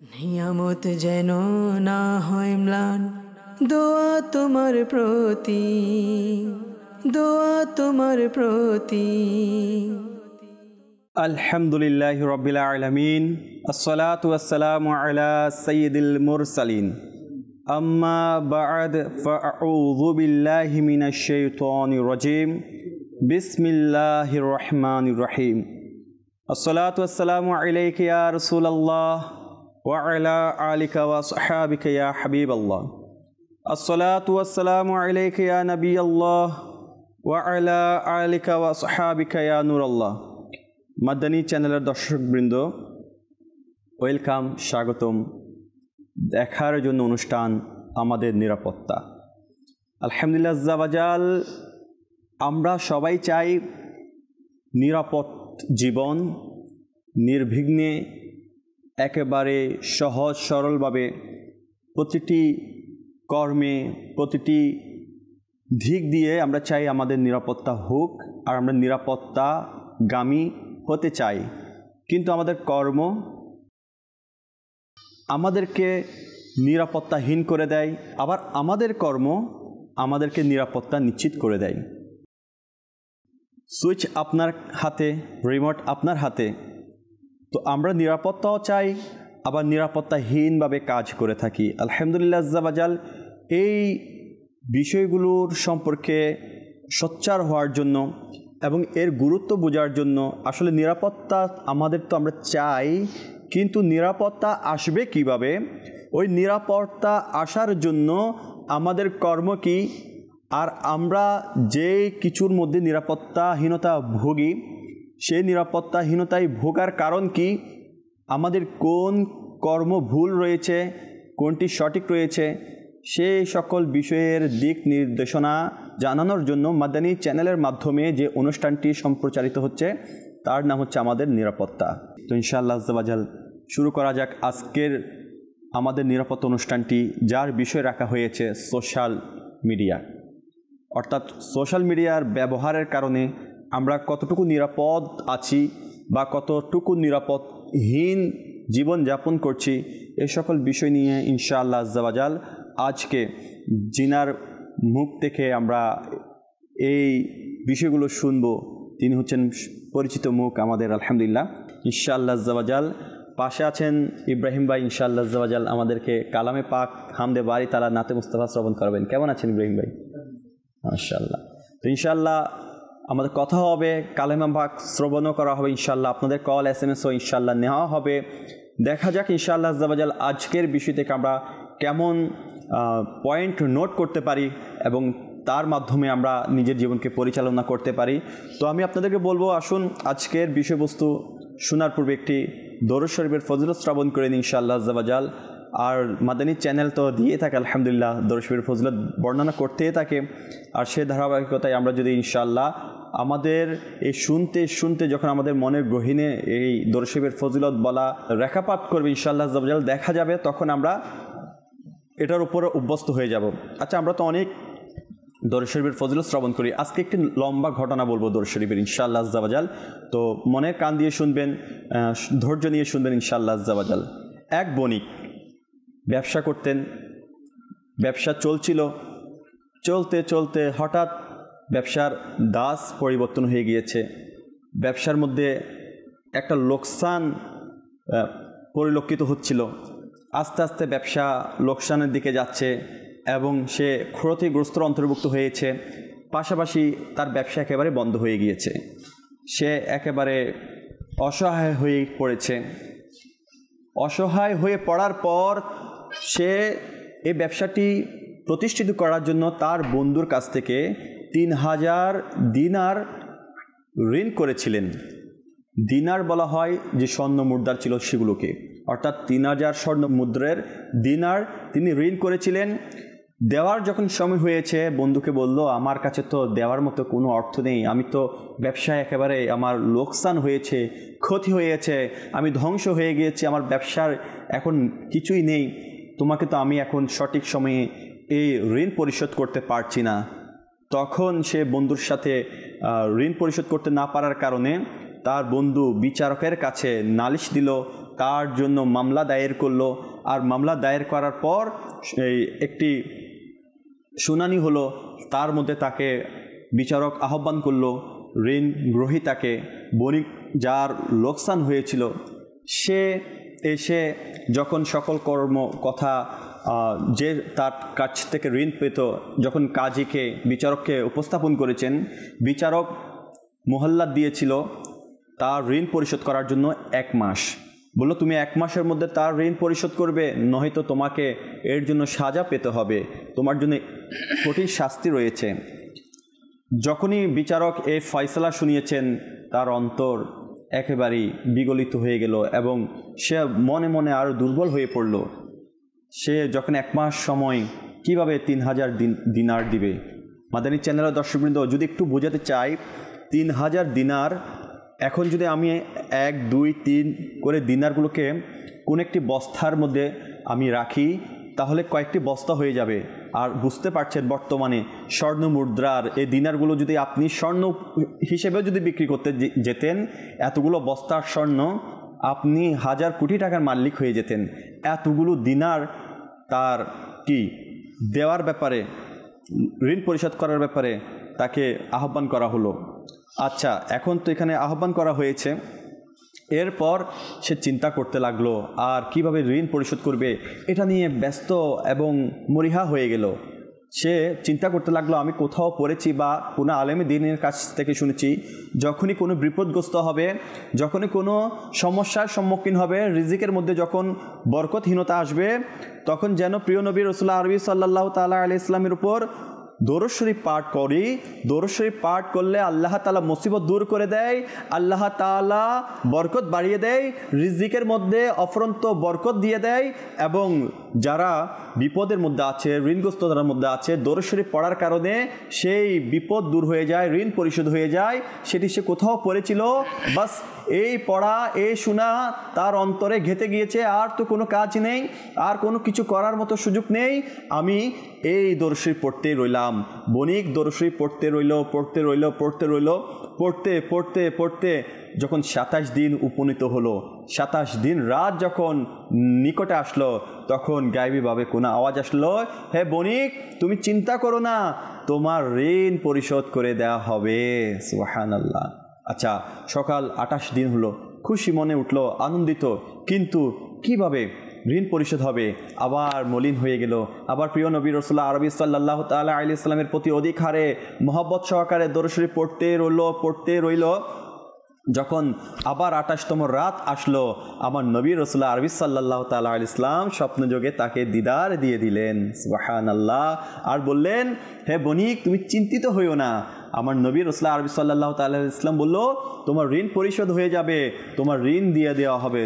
নিয়ামত যেন না হয় ম্লান, দোয়া তোমার প্রতি, দোয়া তোমার প্রতি। আলহামদুলিল্লাহি রাব্বিল আলামিন, আসসালাতু ওয়াসসালামু আলা সাইয়্যিদিল মুরসালিন, আম্মা বা'দ, ফাআউযু বিল্লাহি মিনাশ শাইতানির রাজীম, বিসমিল্লাহির রহমানির রহিম। আসসালাতু ওয়াসসালামু আলাইকা ইয়া রাসূলুল্লাহ ওয়া আলা আলিকা ওয়া আসহাবিকা ইয়া হাবিবাল্লাহ। আসসালাতু ওয়াসসালামু আলাইকা ইয়া নবিয়াল্লাহ ওয়া আলা আলিকা ওয়া আসহাবিকা ইয়া নূরাল্লাহ। মাদানী চ্যানেলের দর্শকবৃন্দ, ওয়েলকাম, স্বাগতম। দেখার জন্য অনুষ্ঠান আমাদের নিরাপত্তা। আলহামদুলিল্লাহ আজ্জা ওয়াজাল, আমরা সবাই চাই নিরাপদ জীবন, নির্বিঘ্নে, একেবারে সহজ সরলভাবে প্রতিটি কর্মে, প্রতিটি দিক দিয়ে আমরা চাই আমাদের নিরাপত্তা হোক, আর আমরা নিরাপত্তাগামী হতে চাই। কিন্তু আমাদের কর্ম আমাদেরকে নিরাপত্তাহীন করে দেয়, আবার আমাদের কর্ম আমাদেরকে নিরাপত্তা নিশ্চিত করে দেয়। সুইচ আপনার হাতে, রিমোট আপনার হাতে। তো আমরা নিরাপত্তাও চাই, আবার নিরাপত্তাহীনভাবে কাজ করে থাকি। আলহামদুলিল্লাহ আজ্জা ওয়াজাল, এই বিষয়গুলোর সম্পর্কে সোচ্চার হওয়ার জন্য এবং এর গুরুত্ব বোঝার জন্য, আসলে নিরাপত্তা আমাদের তো আমরা চাই, কিন্তু নিরাপত্তা আসবে কিভাবে, ওই নিরাপত্তা আসার জন্য আমাদের কর্ম কি, আর আমরা যে কিছুর মধ্যে নিরাপত্তাহীনতা ভোগী, সেই নিরাপত্তাহীনতায় ভোগার কারণ কি, আমাদের কোন কর্ম ভুল রয়েছে, কোনটি সঠিক রয়েছে, সেই সকল বিষয়ের দিক নির্দেশনা জানানোর জন্য মাদানী চ্যানেলের মাধ্যমে যে অনুষ্ঠানটি সম্প্রচারিত হচ্ছে, তার নাম হচ্ছে আমাদের নিরাপত্তা। তো ইনশাআল্লাহ আজ্জা ওয়াজাল, শুরু করা যাক আজকের আমাদের নিরাপত্তা অনুষ্ঠানটি, যার বিষয় রাখা হয়েছে সোশ্যাল মিডিয়া। অর্থাৎ সোশ্যাল মিডিয়ার ব্যবহারের কারণে আমরা কতটুকু নিরাপদ আছি বা কতটুকু নিরাপদহীন জীবনযাপন করছি, এই সকল বিষয় নিয়ে ইনশাআল্লাহ আজ্জা ওয়াজাল আজকে জিনার মুখ থেকে আমরা এই বিষয়গুলো শুনব। তিনি হচ্ছেন পরিচিত মুখ আমাদের, আলহামদুলিল্লাহ। ইনশাআল্লাহ আজ্জা ওয়াজাল পাশে আছেন ইব্রাহিম ভাই। ইনশাআল্লাহ আজ্জা ওয়াজাল আমাদেরকে কালামে পাক, হামদে বারি তাআলা, নাতে মুস্তাফা শ্রবণ করবেন। কেমন আছেন ইব্রাহিম ভাই? মাশাআল্লাহ। তো ইনশাআল্লাহ আমাদের কথা হবে, কালামে পাক শ্রবণও করা হবে ইনশাআল্লাহ, আপনাদের কল SMS-ও ইনশাআল্লাহ নেওয়া হবে। দেখা যাক ইনশাআল্লাহ আজ্জা ওয়াজাল আজকের বিষয় থেকে আমরা কেমন পয়েন্ট নোট করতে পারি এবং তার মাধ্যমে আমরা নিজের জীবনকে পরিচালনা করতে পারি। তো আমি আপনাদেরকে বলবো, আসুন আজকের বিষয়বস্তু শোনার পূর্বে একটি দরুদ শরীফের ফজিলত শ্রবণ করে নিন ইনশাআল্লাহ আজ্জা ওয়াজাল। আর মাদানী চ্যানেল তো দিয়ে থাকে আলহামদুলিল্লাহ, দরুদ শরীফের ফজিলত বর্ণনা করতেই থাকে। আর সে ধারাবাহিকতায় আমরা যদি ইনশাআল্লাহ আমাদের এই শুনতে শুনতে যখন আমাদের মনের গহীনে এই দরুদ শরীফের ফজিলত বলা রেখাপাত করবে ইনশাআল্লাহ আজ্জা ওয়াজাল, দেখা যাবে তখন আমরা এটার উপরে অভ্যস্ত হয়ে যাব। আচ্ছা, আমরা তো অনেক দরুদ শরীফের ফজিলত শ্রবণ করি। আজকে একটি লম্বা ঘটনা বলবো দরুদ শরীফের ইনশাআল্লাহ আজ্জা ওয়াজাল। তো মনের কান দিয়ে শুনবেন, ধৈর্য নিয়ে শুনবেন ইনশাআল্লাহ আজ্জা ওয়াজাল। এক বণিক ব্যবসা করতেন, ব্যবসা চলছিল, চলতে চলতে হঠাৎ ব্যবসার দাস পরিবর্তন হয়ে গিয়েছে। ব্যবসার মধ্যে একটা লোকসান পরিলক্ষিত হচ্ছিল। আস্তে আস্তে ব্যবসা লোকসানের দিকে যাচ্ছে এবং সে ক্ষতিগ্রস্ত অন্তর্ভুক্ত হয়েছে। পাশাপাশি তার ব্যবসা একেবারে বন্ধ হয়ে গিয়েছে। সে একেবারে অসহায় হয়ে পড়েছে। অসহায় হয়ে পড়ার পর সে এই ব্যবসাটি প্রতিষ্ঠিত করার জন্য তার বন্ধুর কাছ থেকে 3000 দিনার ঋণ করেছিলেন। দিনার বলা হয় যে স্বর্ণ মুদ্রার ছিল সেগুলোকে, অর্থাৎ 3000 স্বর্ণ মুদ্রের দিনার তিনি ঋণ করেছিলেন। দেওয়ার যখন সময় হয়েছে, বন্ধুকে বলল, আমার কাছে তো দেওয়ার মতো কোনো অর্থ নেই, আমি তো ব্যবসায় একেবারে আমার লোকসান হয়েছে, ক্ষতি হয়েছে, আমি ধ্বংস হয়ে গিয়েছি, আমার ব্যবসার এখন কিছুই নেই, তোমাকে তো আমি এখন সঠিক সময়ে এই ঋণ পরিশোধ করতে পারছি না। তখন সে বন্ধুর সাথে ঋণ পরিশোধ করতে না পারার কারণে তার বন্ধু বিচারকের কাছে নালিশ দিল তার জন্য মামলা দায়ের করলো। আর মামলা দায়ের করার পর একটি শুনানি হলো, তার মধ্যে তাকে বিচারক আহ্বান করলো ঋণ গ্রহীতাকে, বণিক যার লোকসান হয়েছিল, সে এসে যখন সকল কথা যে তার কাছ থেকে ঋণ পেত, যখন কাজীকে বিচারককে উপস্থাপন করেছেন, বিচারক মোহাল্লাত দিয়েছিল তার ঋণ পরিশোধ করার জন্য 1 মাস। বললো তুমি 1 মাসের মধ্যে তার ঋণ পরিশোধ করবে, নয়তো তোমাকে এর জন্য সাজা পেতে হবে, তোমার জন্য কঠিন শাস্তি রয়েছে। যখনই বিচারক এই ফয়সালা শুনিয়েছেন, তার অন্তর একেবারেই বিগলিত হয়ে গেল এবং সে মনে মনে আরও দুর্বল হয়ে পড়ল। সে যখন 1 মাস সময় কিভাবে 3000 দিনার দিবে? মাদানী চ্যানেলের দর্শকবৃন্দ, যদি একটু বোঝাতে চাই, 3000 দিনার, এখন যদি আমি 1, 2, 3 করে দিনারগুলোকে কোন একটি বস্তার মধ্যে আমি রাখি, তাহলে কয়েকটি বস্তা হয়ে যাবে। আর বুঝতে পারছেন বর্তমানে স্বর্ণ মুদ্রার এই দিনারগুলো যদি আপনি স্বর্ণ হিসেবেও যদি বিক্রি করতে যেতেন, এতগুলো বস্তার স্বর্ণ আপনি 1000 কোটি টাকার মালিক হয়ে যেতেন। এতগুলো দিনার তার কি দেওয়ার ব্যাপারে, ঋণ পরিশোধ করার ব্যাপারে তাকে আহ্বান করা হলো। আচ্ছা, এখন তো এখানে আহ্বান করা হয়েছে, এরপর সে চিন্তা করতে লাগলো আর কিভাবে ঋণ পরিশোধ করবে, এটা নিয়ে ব্যস্ত এবং মরিহা হয়ে গেল। সে চিন্তা করতে লাগলো, আমি কোথাও পড়েছি বা কোনো আলেমে দ্বীনের কাছ থেকে শুনেছি, যখনই কোনো বিপদগ্রস্ত হবে, যখনই কোনো সমস্যার সম্মুখীন হবে, রিজিকের মধ্যে যখন বরকতহীনতা আসবে, তখন যেন প্রিয় নবী রাসূলুল্লাহ আরবি সাল্লাল্লাহু তাআলা আলাইহি ইসলামের উপর দরুদ শরীফ পাঠ করি। দরুদ শরীফ পাঠ করলে আল্লাহ তাআলা মুসিবত দূর করে দেয়, আল্লাহ তাআলা বরকত বাড়িয়ে দেয়, রিজিকের মধ্যে অফরন্ত বরকত দিয়ে দেয়, এবং যারা বিপদের মধ্যে আছে, ঋণগ্রস্ততার মধ্যে আছে, দরুদ শরীফ পড়ার কারণে সেই বিপদ দূর হয়ে যায়, ঋণ পরিশোধ হয়ে যায়। সেটি সে কোথাও পড়েছিল, বাস এই পড়া, এই শোনা তার অন্তরে ঘেঁটে গিয়েছে, আর তো কোনো কাজ নেই, আর কোনো কিছু করার মতো সুযোগ নেই, আমি এই দরুদ শরীফ পড়তে রইলাম। বণিক দরুদ শরীফ পড়তে রইল, পড়তে যখন 27 দিন উপনীত হলো, 27 দিন রাত যখন নিকটে আসলো, তখন গায়েবীভাবে কোনো আওয়াজ আসলো, হে বণিক, তুমি চিন্তা করো না, তোমার ঋণ পরিশোধ করে দেওয়া হবে। সুবহানাল্লাহ। আচ্ছা, সকাল 28 দিন হলো, খুশি মনে উঠলো, আনন্দিত, কিন্তু কিভাবে ঋণ পরিশোধ হবে? আবার মলিন হয়ে গেল। আবার প্রিয় নবী রাসূলুল্লাহ আরবি সাল্লাল্লাহু তাআলা আলাইহি সাল্লামের প্রতি অধিক হারে মহব্বত সহকারে দরুদ শরীফ পড়তে রইল। যখন আবার 28তম রাত আসলো, আমার নবী রাসূলুল্লাহ আরবি সাল্লাল্লাহু তাআলা আলাইহি ইসলাম স্বপ্নযোগে তাকে দিদার দিয়ে দিলেন। সুবহানাল্লাহ। আর বললেন, হে বণিক, তুমি চিন্তিত হইও না। আমার নবী রাসূলুল্লাহ আরবি সাল্লাল্লাহু তাআলা আলাইহি ইসলাম বলল, তোমার ঋণ পরিশোধ হয়ে যাবে, তোমার ঋণ দিয়ে দেওয়া হবে,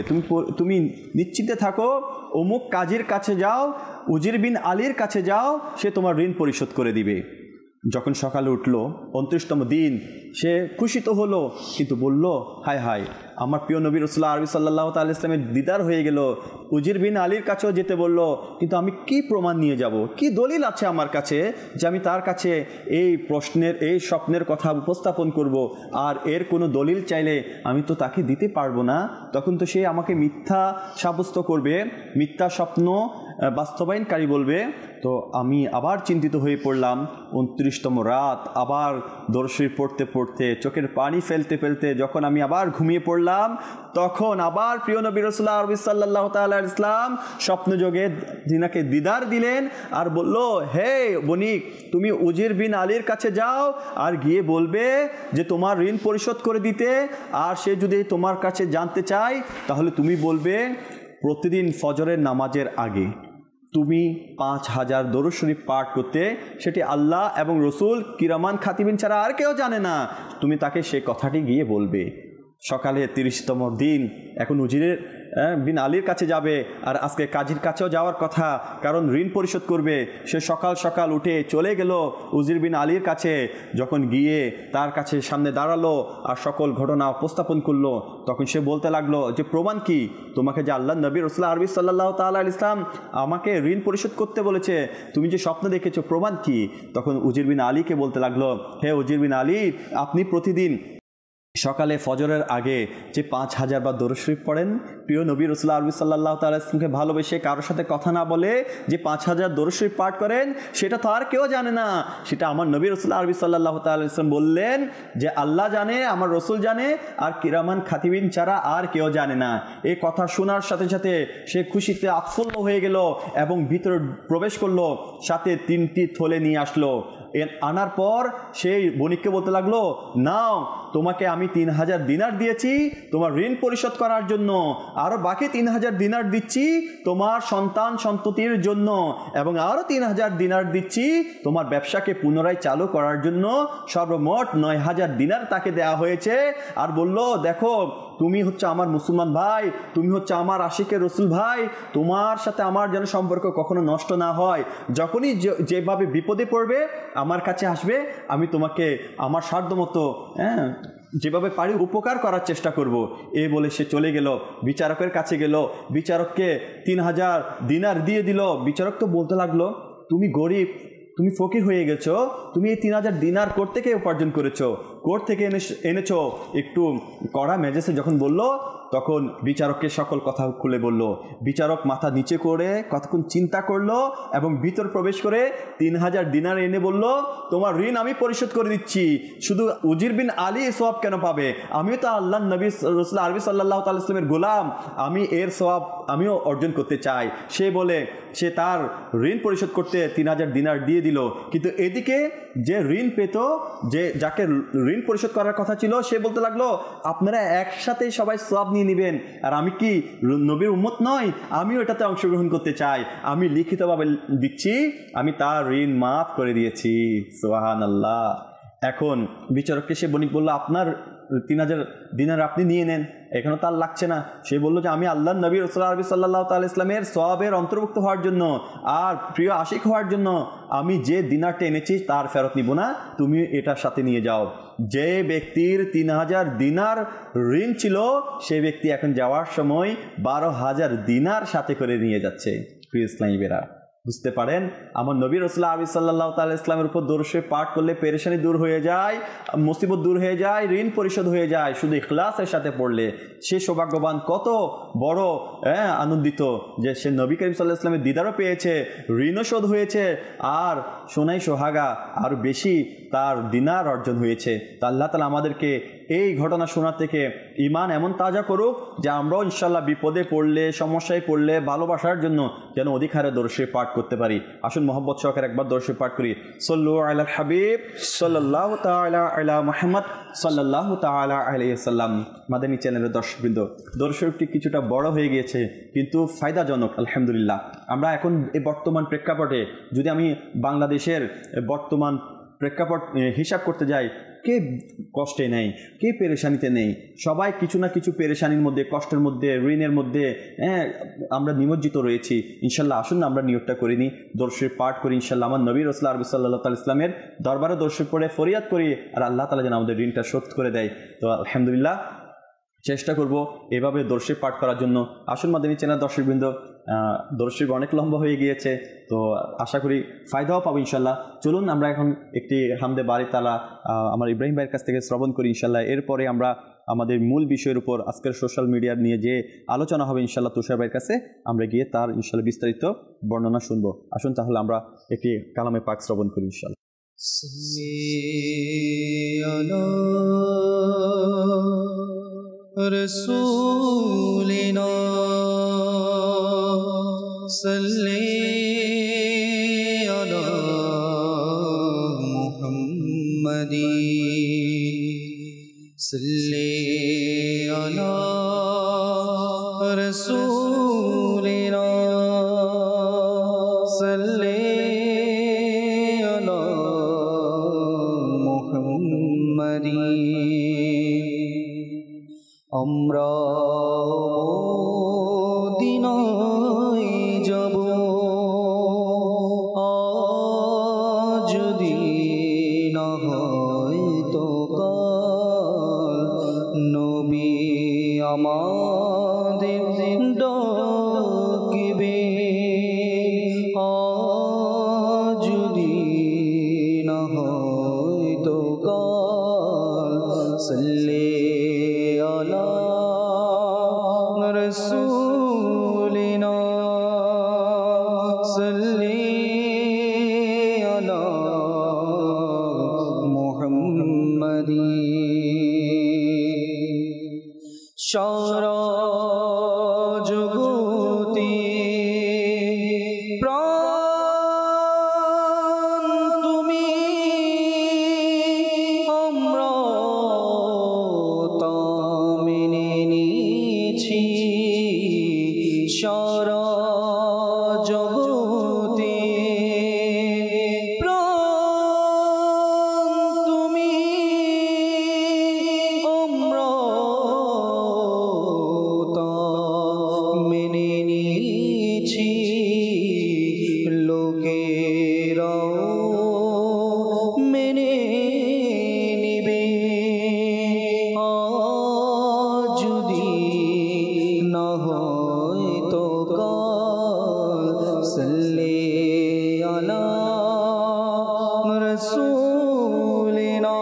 তুমি নিশ্চিন্তে থাকো, অমুক কাজীর কাছে যাও, উজির বিন আলীর কাছে যাও, সে তোমার ঋণ পরিশোধ করে দিবে। যখন সকালে উঠল 29তম দিন, সে খুশি তো হলো, কিন্তু বলল, হায় হায়, আমার প্রিয় নবী রাসূলুল্লাহ আরবি সাল্লাল্লাহু তাআলা আলাইহি ইসলামের দিদার হয়ে গেল, উজির বিন আলীর কাছেও যেতে বলল, কিন্তু আমি কি প্রমাণ নিয়ে যাব, কি দলিল আছে আমার কাছে যে আমি তার কাছে এই স্বপ্নের কথা উপস্থাপন করব? আর এর কোনো দলিল চাইলে আমি তো তাকে দিতে পারবো না, তখন তো সে আমাকে মিথ্যা সাব্যস্ত করবে, মিথ্যা স্বপ্ন বাস্তবায়নকারী বলবে। তো আমি আবার চিন্তিত হয়ে পড়লাম। 29তম রাত, আবার দরুদ শরীফ পড়তে চোখের পানি ফেলতে যখন আমি আবার ঘুমিয়ে পড়লাম, তখন আবার প্রিয় নবী রাসূলুল্লাহ আরবি সাল্লাল্লাহু তাআলা আলাইহি ইসলাম স্বপ্নযোগে জিনাকে দিদার দিলেন আর বলল, হে বণিক, তুমি উজির বিন আলীর কাছে যাও আর গিয়ে বলবে যে তোমার ঋণ পরিশোধ করে দিতে। আর সে যদি তোমার কাছে জানতে চায়, তাহলে তুমি বলবে প্রতিদিন ফজরের নামাজের আগে তুমি 5000 দরুদ শরীফ পাঠ করতে, সেটি আল্লাহ এবং রসুল কিরামান খাতিবিন ছাড়া আর কেউ জানে না। তুমি তাকে সেই কথাটি গিয়ে বলবে। সকালে 30তম দিন, এখন উজিরের বিন আলীর কাছে যাবে, আর আজকে কাজীর কাছেও যাওয়ার কথা, কারণ ঋণ পরিশোধ করবে। সে সকাল উঠে চলে গেল উজির বিন আলীর কাছে। যখন গিয়ে তার কাছে সামনে দাঁড়ালো আর সকল ঘটনা উপস্থাপন করলো, তখন সে বলতে লাগলো যে প্রমাণ কি? তোমাকে যে আল্লাহ নবী রাসূলুল্লাহ আরবি সাল্লাল্লাহু তাআলা আলাইহি ইসলাম আমাকে ঋণ পরিশোধ করতে বলেছে, তুমি যে স্বপ্ন দেখেছো, প্রমাণ কি? তখন উজির বিন আলীকে বলতে লাগলো, হে উজির বিন আলী, আপনি প্রতিদিন সকালে ফজরের আগে যে 5000 বার দরুদ শরীফ পড়েন, প্রিয় নবী রাসূল আরবি সাল্লাল্লাহু তাআলা ইসলামকে ভালোবেসে কারোর সাথে কথা না বলে যে 5000 দরুদ শরীফ পাঠ করেন, সেটা তো আর কেউ জানে না। সেটা আমার নবী রাসূল আরবি সাল্লাল্লাহু তাআলা ইসলাম বললেন যে আল্লাহ জানে, আমার রসুল জানে, আর কিরামান খাতিবিন ছাড়া আর কেউ জানে না। এই কথা শোনার সাথে সাথে সে খুশিতে আৎফুল্ল হয়ে গেল এবং ভিতরে প্রবেশ করলো, সাথে 3টি থলে নিয়ে আসলো। আনার পর সেই বণিককে বলতে লাগলো, নাও, তোমাকে আমি 3000 দিনার দিয়েছি তোমার ঋণ পরিশোধ করার জন্য, আরও বাকি 3000 দিনার দিচ্ছি তোমার সন্তান সন্ততির জন্য, এবং আরও 3000 দিনার দিচ্ছি তোমার ব্যবসাকে পুনরায় চালু করার জন্য। সর্বমোট 9000 দিনার তাকে দেয়া হয়েছে। আর বলল, দেখো, তুমি হচ্ছে আমার মুসলমান ভাই, তুমি হচ্ছে আমার আশিকের রসুল ভাই, তোমার সাথে আমার যেন সম্পর্ক কখনো নষ্ট না হয়। যখনই যেভাবে বিপদে পড়বে আমার কাছে আসবে, আমি তোমাকে আমার সাধ্যমতো যেভাবে পারি উপকার করার চেষ্টা করব। এই বলে সে চলে গেল, বিচারকের কাছে গেল, বিচারককে 3000 দিনার দিয়ে দিল। বিচারক তো বলতে লাগলো, তুমি গরিব, তুমি ফকির হয়ে গেছো, তুমি এই 3000 দিনার কোর্ট থেকে উপার্জন করেছো, কোর্ট থেকে এনেছো। একটু কড়া মেজাজে যখন বলল, তখন বিচারককে সকল কথা খুলে বলল। বিচারক মাথা নিচে করে কতক্ষণ চিন্তা করলো এবং ভিতর প্রবেশ করে 3000 দিনার এনে বলল, তোমার ঋণ আমি পরিশোধ করে দিচ্ছি। শুধু উজির বিন আলী সোয়াব কেন পাবে? আমিও তো আল্লাহ নবী রাসূল আরবি সাল্লাল্লাহু তাআলা ইসলামের গোলাম, আমি এর সোয়াব আমিও অর্জন করতে চাই। সে বলে সে তার ঋণ পরিশোধ করতে 3000 দিনার দিয়ে দিল। কিন্তু এদিকে যে ঋণ পেত, যে যাকে ঋণ পরিশোধ করার কথা ছিল, সে বলতে লাগলো, আপনারা একসাথে সবাই সোয়াব নিয়ে নেবেন, আর আমি কি নবীর উম্মত নই? আমিও এটাতে অংশগ্রহণ করতে চাই, আমি লিখিতভাবে দিচ্ছি, আমি তার ঋণ মাফ করে দিয়েছি। সুবহানাল্লাহ। এখন বিচারককে সে বণিক বলল, আপনার 3000 দিনার আপনি নিয়ে নেন, এখানে তার লাগছে না। সে বলল যে আমি আল্লাহ নবী রাসূল আরবি সাল্লাল্লাহু তাআলা ইসলামের সওয়াবের অন্তর্ভুক্ত হওয়ার জন্য আর প্রিয় আশিক হওয়ার জন্য আমি যে দিনারটা এনেছি তার ফেরত নিব না, তুমি এটার সাথে নিয়ে যাও। যে ব্যক্তির 3000 দিনার ঋণ ছিল, সে ব্যক্তি এখন যাওয়ার সময় 12000 দিনার সাথে করে নিয়ে যাচ্ছে। প্রিয় ইসলামী বেরা, বুঝতে পারেন, আমার নবী রাসূল আরবি সাল্লাল্লাহু তাআলা ইসলামের উপর দরুদ শরীফ পাঠ করলে পেরেশানি দূর হয়ে যায়, মুসিবত দূর হয়ে যায়, ঋণ পরিশোধ হয়ে যায় শুধু ইখলাসের সাথে পড়লে। সে সৌভাগ্যবান, কত বড় আনন্দিত যে সে নবী করিম সাল্লাল্লাহু আলাইহি ওয়াসাল্লামের দিদারও পেয়েছে, ঋণও শোধ হয়েছে, আর সোনাই সোহাগা আর বেশি তার দিনার অর্জন হয়েছে। তা আল্লাহ তাআলা আমাদেরকে এই ঘটনা শোনা থেকে ঈমান এমন তাজা করুক যে আমরাও ইনশাআল্লাহ বিপদে পড়লে, সমস্যায় পড়লে ভালোবাসার জন্য যেন অধিক হারে দরুদ শরীফ পাঠ করতে পারি। আসুন মহব্বত সহকারে একবার দরুদ শরীফ পাঠ করি। সল্লু আলাল হাবিব সাল্লাল্লাহু তাআলা আলা মুহাম্মদ সাল্লাল্লাহু তাআলা আলাইহি ওয়াসাল্লাম। মাদানী চ্যানেলের দর্শকবৃন্দ, দরুদ শরীফটি কিছুটা বড় হয়ে গিয়েছে কিন্তু ফায়দাজনক, আলহামদুলিল্লাহ। আমরা এখন এই বর্তমান প্রেক্ষাপটে যদি আমি বাংলাদেশের বর্তমান প্রেক্ষাপট হিসাব করতে যাই, কে কষ্টে নেই, কে পেরেশানিতে নেই? সবাই কিছু না কিছু পেরেশানির মধ্যে, কষ্টের মধ্যে, ঋণের মধ্যে আমরা নিমজ্জিত রয়েছি। ইনশাল্লাহ আসুন না আমরা নিয়তটা করে নিই, দরুদ শরীফ পাঠ করি। ইনশাল্লাহ আমার নবী রাসূল আরবি সাল্লাল্লাহু তাআলা ইসলামের দরবারে দরুদ শরীফ পড়ে ফরিয়াদ করি, আর আল্লাহ তাআলা যেন আমাদের ঋণটা শোধ করে দেয়। তো আলহামদুলিল্লাহ চেষ্টা করব এভাবে দরুদ শরীফ পাঠ করার জন্য। আসুন মাদানী চ্যানেল দর্শকবৃন্দ, দরুদ শরীফ অনেক লম্বা হয়ে গিয়েছে, তো আশা করি ফায়দাও পাবো ইনশাল্লাহ। চলুন আমরা এখন একটি হামদে বারি তাআলা আমার ইব্রাহিম ভাইয়ের কাছ থেকে শ্রবণ করি ইনশাল্লাহ। এরপরে আমরা আমাদের মূল বিষয়ের উপর আজকের সোশ্যাল মিডিয়া নিয়ে যে আলোচনা হবে ইনশাল্লাহ তুষার ভাইয়ের কাছে আমরা গিয়ে তার ইনশাল্লাহ বিস্তারিত বর্ণনা শুনবো। আসুন তাহলে আমরা একটি কালামে পাক শ্রবণ করি ইনশাল্লাহ। রসুলিনা সাল্লি আলা মুহাম্মাদি সাল্লি আলা রসুলিনা সাল্লি আলা মুহাম্মাদি। আমরা মদিনায় যাব সাল্লি আলা মুহাম্মাদিন সারা জগতে প্রাণ তুমি আমরা তা মেনে নিয়েছি সারা জগতে প্রাণ তুমি আমরা তা মেনে নিয়েছি লোকেরাও মেনে নিবে যদি না হয় তো কাল সাল্লি আলা রাসূলিনা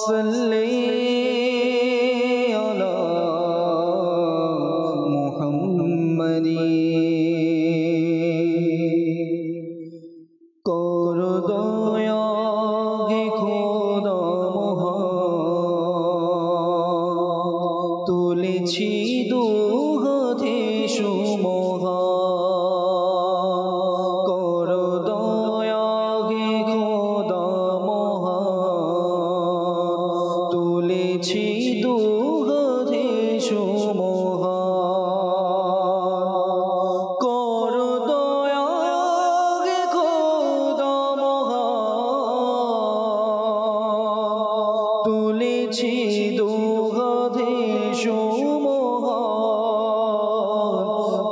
সাল্লি আলা মুহাম্মাদিন কর দয়া গে খোদা মহান তুলেছি দুহাতে সুমহান কর দয়া গে খোদা মহান তুলেছি দুহাতে সুমহান কর দয়া গে খোদা মহান তুলেছি দুহাতে সুমহান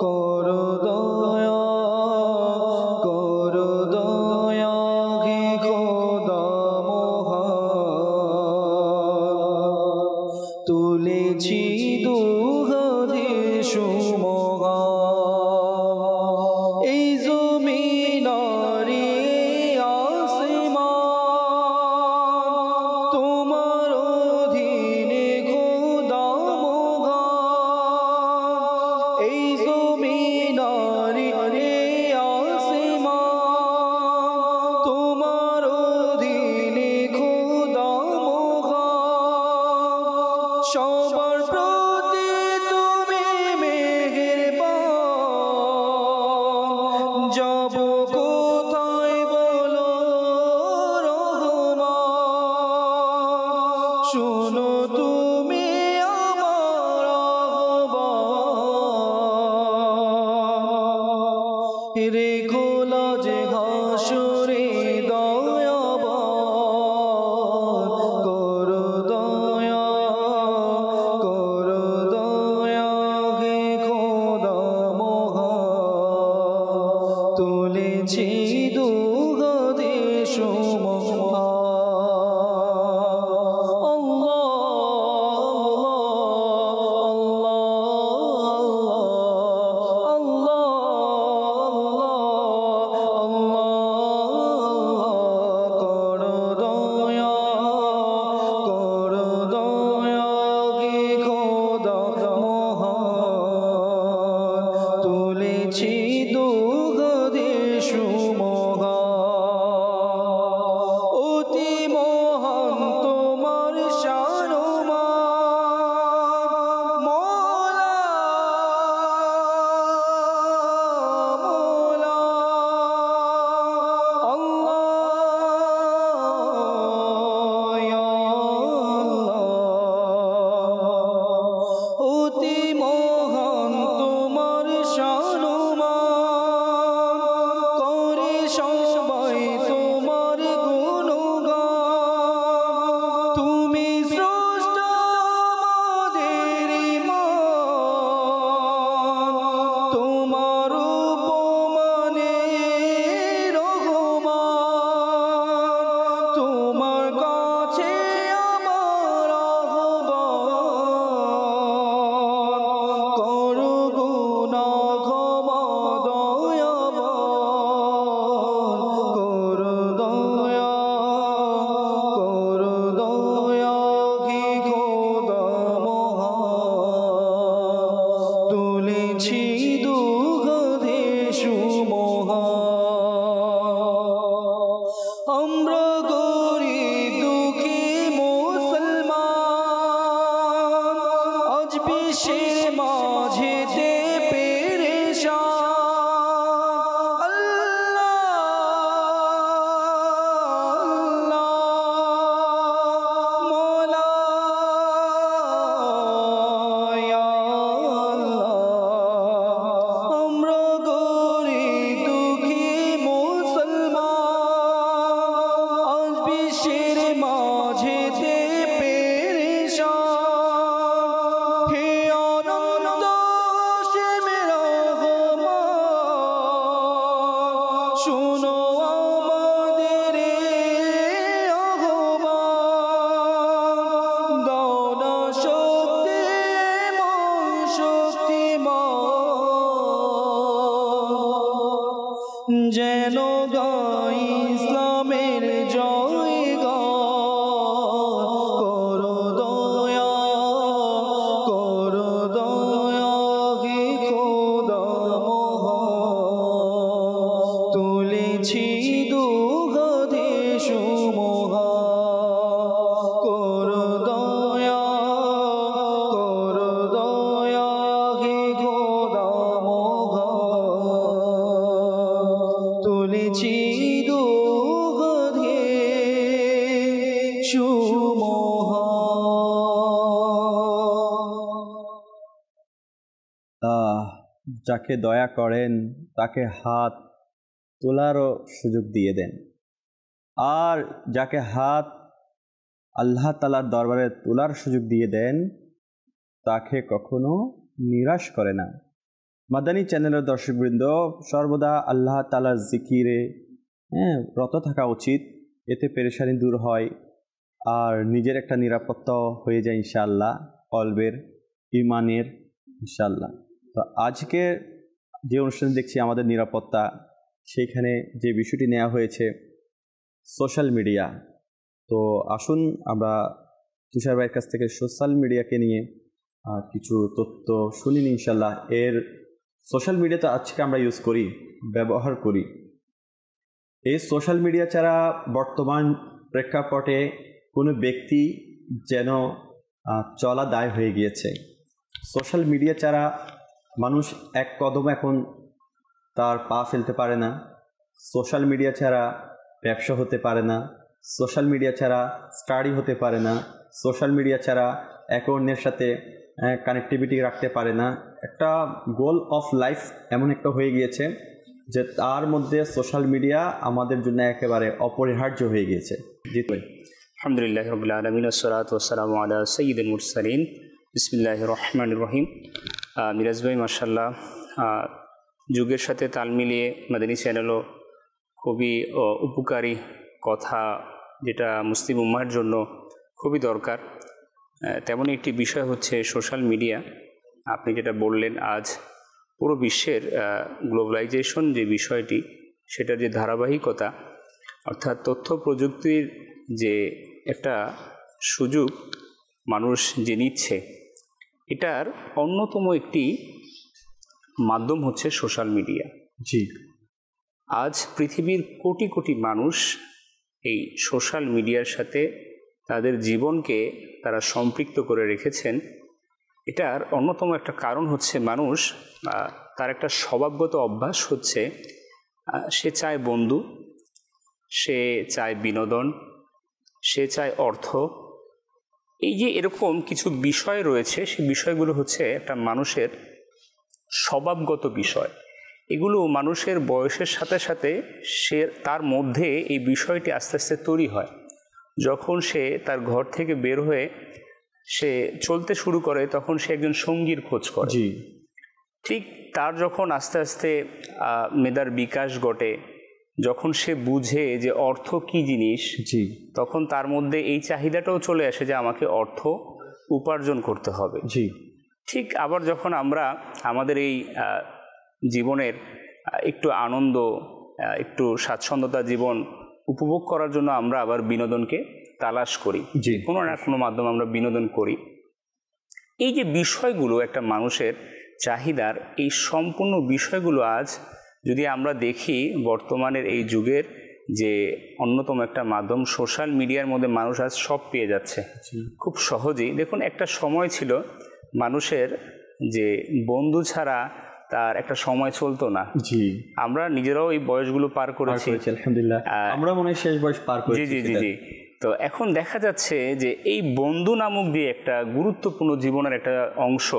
কর দয়া গে খোদা মহান তুলেছি দুহাতে সুমহান এই জমিনারে আসমান তোমার অধীনে খোদা মহান এই জমিনারে আসমান তোমার অধীনে খোদা মহান সবার প্রতি তুমি মেহেরবান যাব কোথায় বলো রহমান শোনো তুমি আমার আহ্বান রেখো লাজে হাসরে দয়াবান কর দয়া গে খোদা মহান তুলেছি দুহাতে সুমহান কর দয়া গে খোদা মহান তুলেছি দুহাতে সুমহান অতি মহান তোমার শান মওলা মওলা আল্লাহ ইয়া আল্লাহ অতি মহান তোমার শান শুনো আমাদের আহ্বান, দাও না শক্তিমান, যেন গাই ইসলামের জয়গান। করো দয়া হে খোদা মহান, তুলেছি দুহাতে সুমহান। করো দয়া হে খোদা মহান, তুলেছি দুহাতে সুমহান। যাকে দয়া করেন তাকে হাত তোলারও সুযোগ দিয়ে দেন, আর যাকে হাত আল্লাহ তাআলার দরবারে তোলার সুযোগ দিয়ে দেন তাকে কখনো নিরাশ করে না। মাদানী চ্যানেলের দর্শকবৃন্দ, সর্বদা আল্লাহ তাআলার জিকিরে রত থাকা উচিত, এতে পেরেশানি দূর হয় আর নিজের একটা নিরাপত্তা হয়ে যায় ইনশাআল্লাহ, কলবের ইমানের ইনশাআল্লাহ। তো আজকে যে অনুষ্ঠানে দেখছি আমাদের নিরাপত্তা, সেইখানে যে বিষয়টি নেওয়া হয়েছে সোশ্যাল মিডিয়া। তো আসুন আমরা তুষার ভাইয়ের কাছ থেকে সোশ্যাল মিডিয়াকে নিয়ে কিছু তথ্য শুনি ইনশাআল্লাহ। এর সোশ্যাল মিডিয়া তো আজকে আমরা ইউজ করি, ব্যবহার করি। এই সোশ্যাল মিডিয়া ছাড়া বর্তমান প্রেক্ষাপটে কোনো ব্যক্তি যেন চলা দায় হয়ে গিয়েছে। সোশ্যাল মিডিয়া ছাড়া মানুষ এক কদম এখন তার পা ফেলতে পারে না। সোশ্যাল মিডিয়া ছাড়া ব্যবসা হতে পারে না, সোশ্যাল মিডিয়া ছাড়া স্টাডি হতে পারে না, সোশ্যাল মিডিয়া ছাড়া একে অন্যের সাথে কানেক্টিভিটি রাখতে পারে না। একটা গোল অফ লাইফ এমন একটা হয়ে গিয়েছে যে তার মধ্যে সোশ্যাল মিডিয়া আমাদের জন্য একেবারে অপরিহার্য হয়ে গিয়েছে। জি ভাই। আলহামদুলিল্লাহ রাব্বিল আলামিন, আসসালাতু ওয়াসসালামু আলা সাইয়্যিদিল মুরসালিন, বিসমিল্লাহির রহমানির রহিম। মিরাজ ভাই মাশাআল্লাহ যুগের সাথে তাল মিলিয়ে মাদানী চ্যানেলও খুবই উপকারী কথা, যেটা মুসলিম উম্মাহর জন্য খুবই দরকার। তেমনই একটি বিষয় হচ্ছে সোশ্যাল মিডিয়া। আপনি যেটা বললেন, আজ পুরো বিশ্বের গ্লোবালাইজেশন যে বিষয়টি, সেটার যে ধারাবাহিকতা, অর্থাৎ তথ্য প্রযুক্তির যে একটা সুযোগ মানুষ যে নিচ্ছে, এটার অন্যতম একটি মাধ্যম হচ্ছে সোশ্যাল মিডিয়া। জি, আজ পৃথিবীর কোটি কোটি মানুষ এই সোশ্যাল মিডিয়ার সাথে তাদের জীবনকে তারা সম্পৃক্ত করে রেখেছেন। এটার অন্যতম একটা কারণ হচ্ছে মানুষ তার একটা স্বভাবগত অভ্যাস হচ্ছে সে চায় বন্ধু, সে চায় বিনোদন, সে চায় অর্থ। এই যে এরকম কিছু বিষয় রয়েছে, সেই বিষয়গুলো হচ্ছে একটা মানুষের স্বভাবগত বিষয়। এগুলো মানুষের বয়সের সাথে সাথে সে তার মধ্যে এই বিষয়টি আস্তে আস্তে তৈরি হয়। যখন সে তার ঘর থেকে বের হয়ে সে চলতে শুরু করে, তখন সে একজন সঙ্গীর খোঁজ করে। জি, ঠিক তার যখন আস্তে আস্তে মেধার বিকাশ ঘটে, যখন সে বুঝে যে অর্থ কি জিনিস, জি, তখন তার মধ্যে এই চাহিদাটাও চলে আসে যে আমাকে অর্থ উপার্জন করতে হবে। জি, ঠিক আবার যখন আমরা আমাদের এই জীবনের একটু আনন্দ, একটু স্বাচ্ছন্দ্যতা জীবন উপভোগ করার জন্য আমরা আবার বিনোদনকে তালাশ করি, জি, কোনো না কোনো মাধ্যমে আমরা বিনোদন করি। এই যে বিষয়গুলো একটা মানুষের চাহিদার, এই সম্পূর্ণ বিষয়গুলো আজ যদি আমরা দেখি বর্তমানের এই যুগের যে অন্যতম একটা মাধ্যম সোশ্যাল মিডিয়ার মধ্যে মানুষ আজ সব পেয়ে যাচ্ছে খুব সহজেই। দেখুন, একটা সময় ছিল মানুষের যে বন্ধু ছাড়া তার একটা সময় চলতো না। জি, আমরা নিজেরাও এই বয়সগুলো পার করেছি আলহামদুলিল্লাহ। আমরা মনে হয় শেষ বয়স পার করেছি। জি জি জি। তো এখন দেখা যাচ্ছে যে এই বন্ধু নামক দিয়ে একটা গুরুত্বপূর্ণ জীবনের একটা অংশ,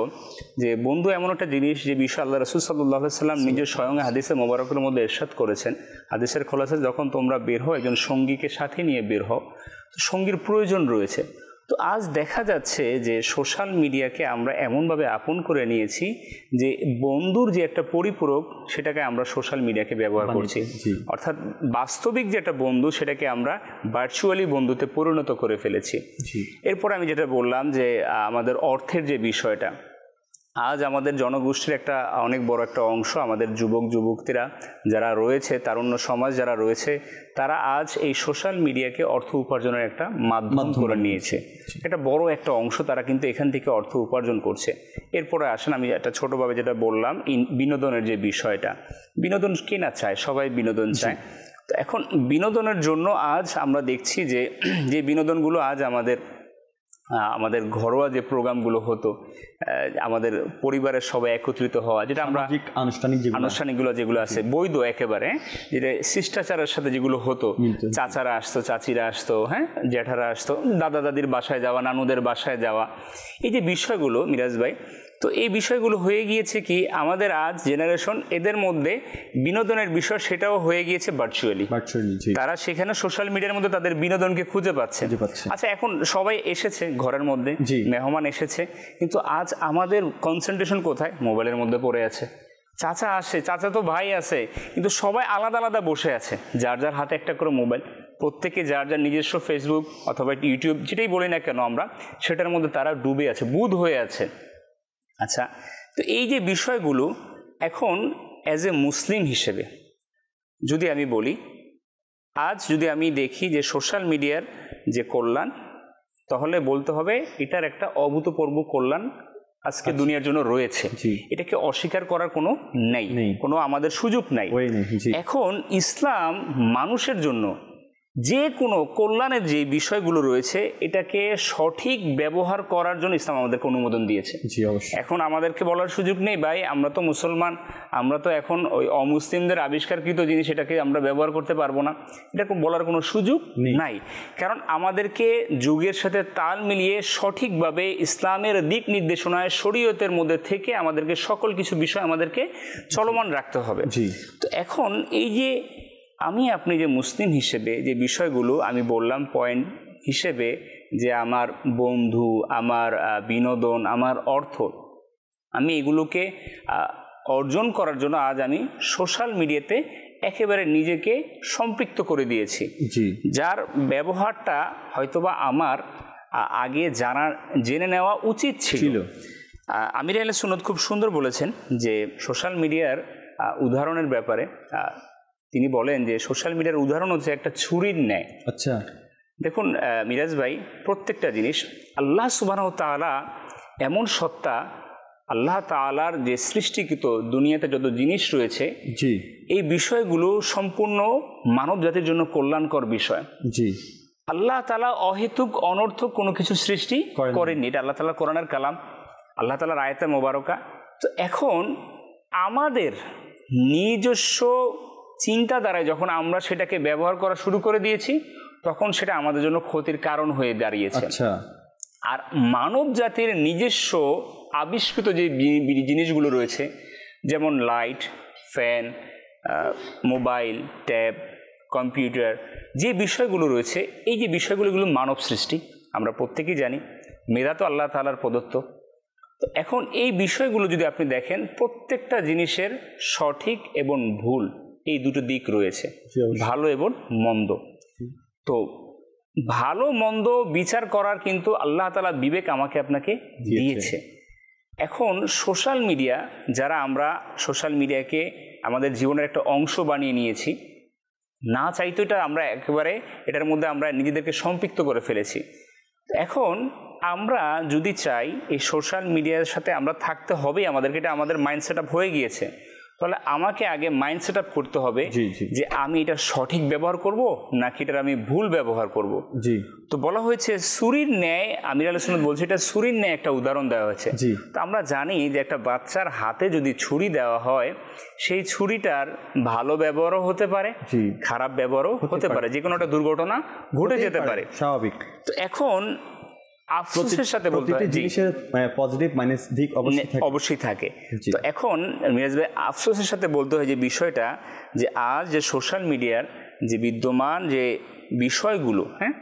যে বন্ধু এমন একটা জিনিস যে বিষয় আল্লাহ রাসূল সাল্লাল্লাহু আলাইহি ওয়াসাল্লাম নিজের স্বয়ং হাদিসে মোবারকের মধ্যে ইরশাদ করেছেন। হাদিসের খোলাসা, যখন তোমরা বের হও একজন সঙ্গীকে সাথে নিয়ে বের হও। তো সঙ্গীর প্রয়োজন রয়েছে। তো আজ দেখা যাচ্ছে যে সোশ্যাল মিডিয়াকে আমরা এমনভাবে আপন করে নিয়েছি যে বন্ধুর যে একটা পরিপূরক সেটাকে আমরা সোশ্যাল মিডিয়াকে ব্যবহার করছি, অর্থাৎ বাস্তবিক যে একটা বন্ধু সেটাকে আমরা ভার্চুয়ালি বন্ধুতে পরিণত করে ফেলেছি। এরপর আমি যেটা বললাম যে আমাদের অর্থের যে বিষয়টা, আজ আমাদের জনগোষ্ঠীর একটা অনেক বড় একটা অংশ, আমাদের যুবকরা যারা রয়েছে, তারুণ্য সমাজ যারা রয়েছে, তারা আজ এই সোশ্যাল মিডিয়াকে অর্থ উপার্জনের একটা মাধ্যম করে নিয়েছে। একটা বড় একটা অংশ তারা কিন্তু এখান থেকে অর্থ উপার্জন করছে। এরপরে আসেন, আমি একটা ছোটোভাবে যেটা বললাম, বিনোদনের যে বিষয়টা, বিনোদন কে না চায়, সবাই বিনোদন চায়। তো এখন বিনোদনের জন্য আজ আমরা দেখছি যে বিনোদনগুলো আজ আমাদের ঘরোয়া যে প্রোগ্রামগুলো হতো, আমাদের পরিবারের সবাই একত্রিত হওয়া, যেটা আমরা আনুষ্ঠানিকগুলো যেগুলো আছে বৈধ একেবারে, যেটা শিষ্টাচারের সাথে যেগুলো হতো, চাচারা আসতো, চাচিরা আসতো, হ্যাঁ, জ্যাঠারা আসতো, দাদা দাদির বাসায় যাওয়া, নানুদের বাসায় যাওয়া, এই যে বিষয়গুলো মিরাজ ভাই, তো এই বিষয়গুলো হয়ে গিয়েছে কি আমাদের আজ জেনারেশন, এদের মধ্যে বিনোদনের বিষয় সেটাও হয়ে গিয়েছে ভার্চুয়ালি। তারা সেখানে সোশ্যাল মিডিয়ার মধ্যে তাদের বিনোদনকে খুঁজে পাচ্ছে। আচ্ছা, এখন সবাই এসেছে ঘরের মধ্যে, মেহমান এসেছে, কিন্তু আজ আমাদের কনসেন্ট্রেশন কোথায়? মোবাইলের মধ্যে পড়ে আছে। চাচা আসে, চাচা তো ভাই আছে, কিন্তু সবাই আলাদা আলাদা বসে আছে, যার যার হাতে একটা করে মোবাইল, প্রত্যেকে যার যার নিজস্ব ফেসবুক অথবা ইউটিউব যেটাই বলি না কেন আমরা, সেটার মধ্যে তারা ডুবে আছে, বুঁদ হয়ে আছে। আচ্ছা, তো এই যে বিষয়গুলো এখন অ্যাজ এ মুসলিম হিসেবে যদি আমি বলি, আজ যদি আমি দেখি যে সোশ্যাল মিডিয়ার যে কল্যাণ, তাহলে বলতে হবে এটার একটা অভূতপূর্ব কল্যাণ আজকে দুনিয়ার জন্য রয়েছে। এটাকে অস্বীকার করার কোনো নেই, কোনো আমাদের সুযোগ নাই। এখন ইসলাম মানুষের জন্য যে কোনো কল্যাণের যে বিষয়গুলো রয়েছে এটাকে সঠিক ব্যবহার করার জন্য ইসলাম আমাদেরকে অনুমোদন দিয়েছে। এখন আমাদেরকে বলার সুযোগ নেই, ভাই আমরা তো মুসলমান, আমরা তো এখন ওই অমুসলিমদের আবিষ্কারকৃত জিনিস এটাকে আমরা ব্যবহার করতে পারবো না, এটা বলার কোনো সুযোগ নাই। কারণ আমাদেরকে যুগের সাথে তাল মিলিয়ে সঠিকভাবে ইসলামের দিক নির্দেশনায় শরীয়তের মধ্যে থেকে আমাদেরকে সকল কিছু বিষয় আমাদেরকে চলমান রাখতে হবে। তো এখন এই যে আপনি যে মুসলিম হিসেবে যে বিষয়গুলো আমি বললাম পয়েন্ট হিসেবে, যে আমার বন্ধু, আমার বিনোদন, আমার অর্থ, আমি এগুলোকে অর্জন করার জন্য আজ আমি সোশ্যাল মিডিয়াতে একেবারে নিজেকে সম্পৃক্ত করে দিয়েছি, যার ব্যবহারটা হয়তোবা আমার আগে জেনে নেওয়া উচিত ছিল। আমির আহলে সুন্নাত খুব সুন্দর বলেছেন যে সোশ্যাল মিডিয়ার উদাহরণের ব্যাপারে। তিনি বলেন যে সোশ্যাল মিডিয়ার উদাহরণ হচ্ছে একটা ছুরির ন্যায়। আচ্ছা, দেখুন মিরাজ ভাই, প্রত্যেকটা জিনিস আল্লাহ সুবহানাহু ওয়া তাআলা এমন সত্তা, আল্লাহ তাআলার যে সৃষ্টিকৃত দুনিয়াতে যত জিনিস রয়েছে, এই বিষয়গুলো সম্পূর্ণ মানব জাতির জন্য কল্যাণকর বিষয়। আল্লাহ তাআলা অহেতুক অনর্থক কোনো কিছু সৃষ্টি করেননি, এটা আল্লাহ তাআলার কোরআনের কালাম, আল্লাহ তাআলার আয়াতে মোবারকা। তো এখন আমাদের নিজস্ব চিন্তা দ্বারাই যখন আমরা সেটাকে ব্যবহার করা শুরু করে দিয়েছি, তখন সেটা আমাদের জন্য ক্ষতির কারণ হয়ে দাঁড়িয়েছে। আর মানব জাতির নিজস্ব আবিষ্কৃত যে জিনিসগুলো রয়েছে, যেমন light, fan, mobile, tab, computer, যে বিষয়গুলো রয়েছে, এই যে বিষয়গুলো মানব সৃষ্টি, আমরা প্রত্যেকেই জানি, মেধা তো আল্লাহ তাআলার প্রদত্ত। তো এখন এই বিষয়গুলো যদি আপনি দেখেন, প্রত্যেকটা জিনিসের সঠিক এবং ভুল এই দুটো দিক রয়েছে, ভালো এবং মন্দ। তো ভালো মন্দ বিচার করার কিন্তু আল্লাহ তাআলা বিবেক আমাকে আপনাকে দিয়েছে। এখন সোশ্যাল মিডিয়া, যারা আমরা সোশ্যাল মিডিয়াকে আমাদের জীবনের একটা অংশ বানিয়ে নিয়েছি, না চাইতো এটা আমরা একেবারে এটার মধ্যে আমরা নিজেদেরকে সম্পৃক্ত করে ফেলেছি। এখন আমরা যদি চাই এই সোশ্যাল মিডিয়ার সাথে আমরা থাকতে হবেই, আমাদেরকে এটা আমাদের মাইন্ড সেট আপ হয়ে গিয়েছে, তাহলে আমাকে আগে মাইন্ড সেট আপ করতে হবে যে আমি এটা সঠিক ব্যবহার করব নাকি এটার আমি ভুল ব্যবহার করব। তো বলা হয়েছে ছুরির ন্যায়, আমির আহলে সুন্নাত বলছে এটা ছুরির ন্যায় একটা উদাহরণ দেওয়া হয়েছে। তো আমরা জানি যে একটা বাচ্চার হাতে যদি ছুরি দেওয়া হয়, সেই ছুরিটার ভালো ব্যবহারও হতে পারে, খারাপ ব্যবহারও হতে পারে, যে কোনো একটা দুর্ঘটনা ঘটে যেতে পারে, স্বাভাবিক। তো এখন আফসোসের সাথে বলতে হয় জিনিসের পজিটিভ মাইনাস দিক অবশ্যই থাকে। তো এখন মিরাজ ভাই, আফসোসের সাথে বলতে হয় যে বিষয়টা, যে আজ যে সোশ্যাল মিডিয়ার যে বিদ্যমান যে বিষয়গুলো, হ্যাঁ,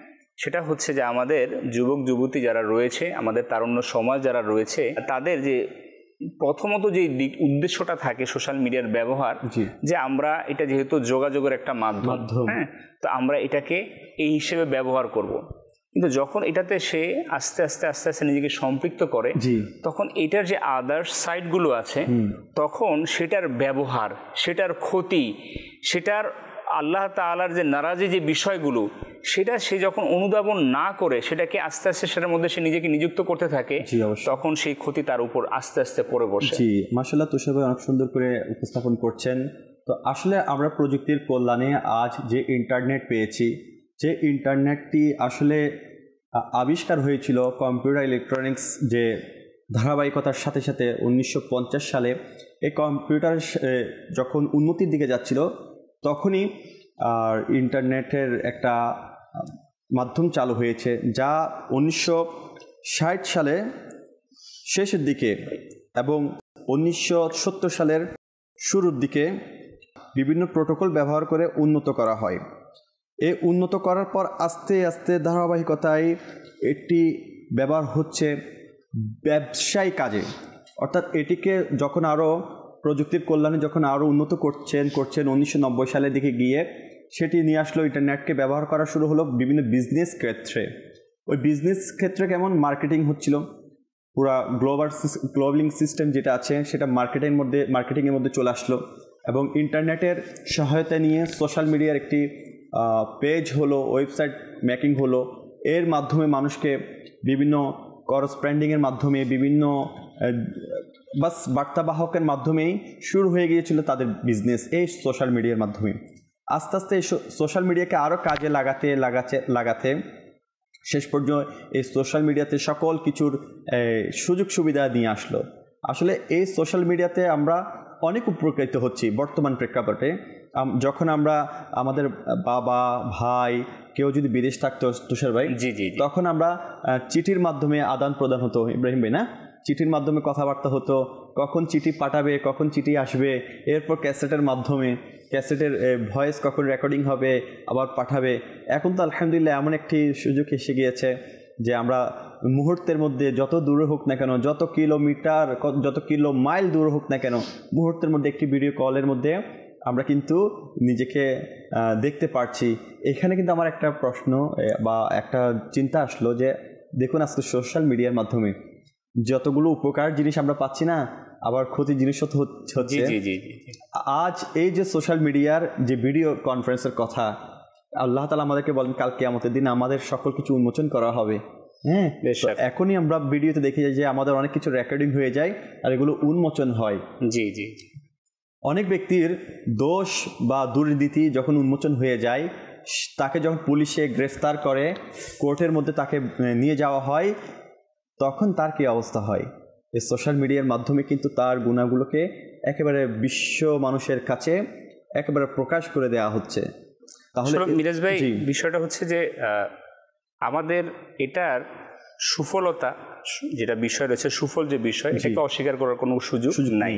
সেটা হচ্ছে যে আমাদের যুবক যুবতী যারা রয়েছে, আমাদের তারুণ্য সমাজ যারা রয়েছে, তাদের যে প্রথমত যে উদ্দেশ্যটা থাকে সোশ্যাল মিডিয়ার ব্যবহার, যে আমরা এটা যেহেতু যোগাযোগের একটা মাধ্যম, হ্যাঁ, তো আমরা এটাকে এই হিসেবে ব্যবহার করব। কিন্তু যখন এটাতে সে আস্তে আস্তে আস্তে আস্তে নিজেকে সম্পৃক্ত করে, তখন এটার যে আদার্স সাইডগুলো আছে, তখন সেটার ব্যবহার, সেটার ক্ষতি, সেটার আল্লাহ তাআলার যে নারাজি যে বিষয়গুলো, সেটা সে যখন অনুধাবন না করে সেটাকে আস্তে আস্তে সেটার মধ্যে সে নিজেকে নিযুক্ত করতে থাকে, তখন সেই ক্ষতি তার উপর আস্তে আস্তে পড়ে বসে। জি, মাশাআল্লাহ, তুষার ভাই অনেক সুন্দর করে উপস্থাপন করছেন। তো আসলে আমরা প্রযুক্তির কল্যাণে আজ যে ইন্টারনেট পেয়েছি, যে ইন্টারনেটটি আসলে আবিষ্কার হয়েছিল কম্পিউটার ইলেকট্রনিক্স যে ধারাবাহিকতার সাথে সাথে 1950 সালে এই কম্পিউটার যখন উন্নতির দিকে যাচ্ছিল, তখনই ইন্টারনেটের একটা মাধ্যম চালু হয়েছে, যা 1960 সালে শেষের দিকে এবং 1970 সালের শুরুর দিকে বিভিন্ন প্রোটোকল ব্যবহার করে উন্নত করা হয়। এই উন্নত করার পর আস্তে আস্তে ধারাবাহিকতায় এটি ব্যবহার হচ্ছে ব্যবসায়িক কাজে, অর্থাৎ এটিকে যখন আরও প্রযুক্তির কল্যাণে যখন আরও উন্নত করছেন 1990 সালের দিকে গিয়ে সেটি নিয়ে আসলো, ইন্টারনেটকে ব্যবহার করা শুরু হলো বিভিন্ন বিজনেস ক্ষেত্রে। ওই বিজনেস ক্ষেত্রে কেমন মার্কেটিং হচ্ছিল, পুরা গ্লোবালিং সিস্টেম যেটা আছে সেটা মার্কেটিংয়ের মধ্যে চলে আসলো, এবং ইন্টারনেটের সহায়তা নিয়ে সোশ্যাল মিডিয়ার একটি পেজ হলো, ওয়েবসাইট মেকিং হলো। এর মাধ্যমে মানুষকে বিভিন্ন করসপেন্ডিংয়ের মাধ্যমে, বিভিন্ন বার্তাবাহকের মাধ্যমেই শুরু হয়ে গিয়েছিল তাদের বিজনেস এই সোশ্যাল মিডিয়ার মাধ্যমে। আস্তে আস্তে এই সোশ্যাল মিডিয়াকে আরও কাজে লাগাতে শেষ পর্যন্ত এই সোশ্যাল মিডিয়াতে সকল কিছুর সুযোগ সুবিধা নিয়ে আসলো। আসলে এই সোশ্যাল মিডিয়াতে আমরা অনেক উপকৃত হচ্ছি বর্তমান প্রেক্ষাপটে। যখন আমরা আমাদের বাবা ভাই কেউ যদি বিদেশ থাকতো তুষার ভাই, তখন আমরা চিঠির মাধ্যমে আদান প্রদান হতো, ইব্রাহিম ভাই না, চিঠির মাধ্যমে কথাবার্তা হতো, কখন চিঠি পাঠাবে, কখন চিঠি আসবে, এরপর ক্যাসেটের মাধ্যমে ক্যাসেটের ভয়েস কখন রেকর্ডিং হবে আবার পাঠাবে। এখন তো আলহামদুলিল্লাহ এমন একটি সুযোগ এসে গিয়েছে যে আমরা মুহূর্তের মধ্যে যত দূরে হোক না কেন, যত কিলোমিটার যত কিলো মাইল দূরে হোক না কেন, মুহূর্তের মধ্যে একটি ভিডিও কলের মধ্যে আমরা কিন্তু নিজেকে দেখতে পারছি। এখানে কিন্তু আমার একটা প্রশ্ন বা একটা চিন্তা আসলো যে দেখুন আজকে সোশ্যাল মিডিয়ার মাধ্যমে যতগুলো উপকার জিনিস আমরা পাচ্ছি না, আবার ক্ষতি জিনিস হচ্ছে। আজ এই যে সোশ্যাল মিডিয়ার যে ভিডিও কনফারেন্সের কথা, আল্লাহ তাআলা আমাদেরকে বলেন কাল কিয়ামতের দিন আমাদের সকল কিছু উন্মোচন করা হবে। হ্যাঁ, এখনই আমরা ভিডিওতে দেখে যাই যে আমাদের অনেক কিছু রেকর্ডিং হয়ে যায় আর এগুলো উন্মোচন হয়। অনেক ব্যক্তির দোষ বা দুর্নীতি যখন উন্মোচন হয়ে যায়, তাকে যখন পুলিশে গ্রেফতার করে কোর্টের মধ্যে তাকে নিয়ে যাওয়া হয়, তখন তার কি অবস্থা হয়? এই সোশ্যাল মিডিয়ার মাধ্যমে কিন্তু তার গুণাগুলোকে একেবারে বিশ্ব মানুষের কাছে একেবারে প্রকাশ করে দেওয়া হচ্ছে। তাহলে মিরাজ ভাই, বিষয়টা হচ্ছে যে আমাদের এটার সুফলতা যেটা বিষয় রয়েছে, সুফল যে বিষয়, এটাকে অস্বীকার করার কোনো সুযোগ নাই।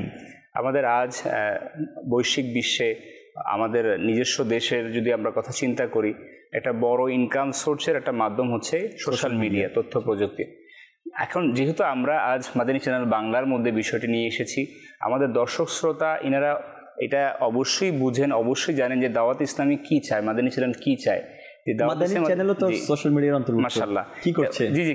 আমাদের আজ বৈশ্বিক বিশ্বে আমাদের নিজস্ব দেশের যদি আমরা কথা চিন্তা করি, একটা বড় ইনকাম সোর্সের একটা মাধ্যম হচ্ছে সোশ্যাল মিডিয়া, তথ্য প্রযুক্তি। এখন যেহেতু আমরা আজ মাদানী চ্যানেল বাংলার মধ্যে বিষয়টি নিয়ে এসেছি, আমাদের দর্শক শ্রোতা ইনারা এটা অবশ্যই বুঝেন, অবশ্যই জানেন যে দাওয়াত ইসলামী কি চায়, মাদানী চ্যানেল কি চায়। মাশাআল্লাহ,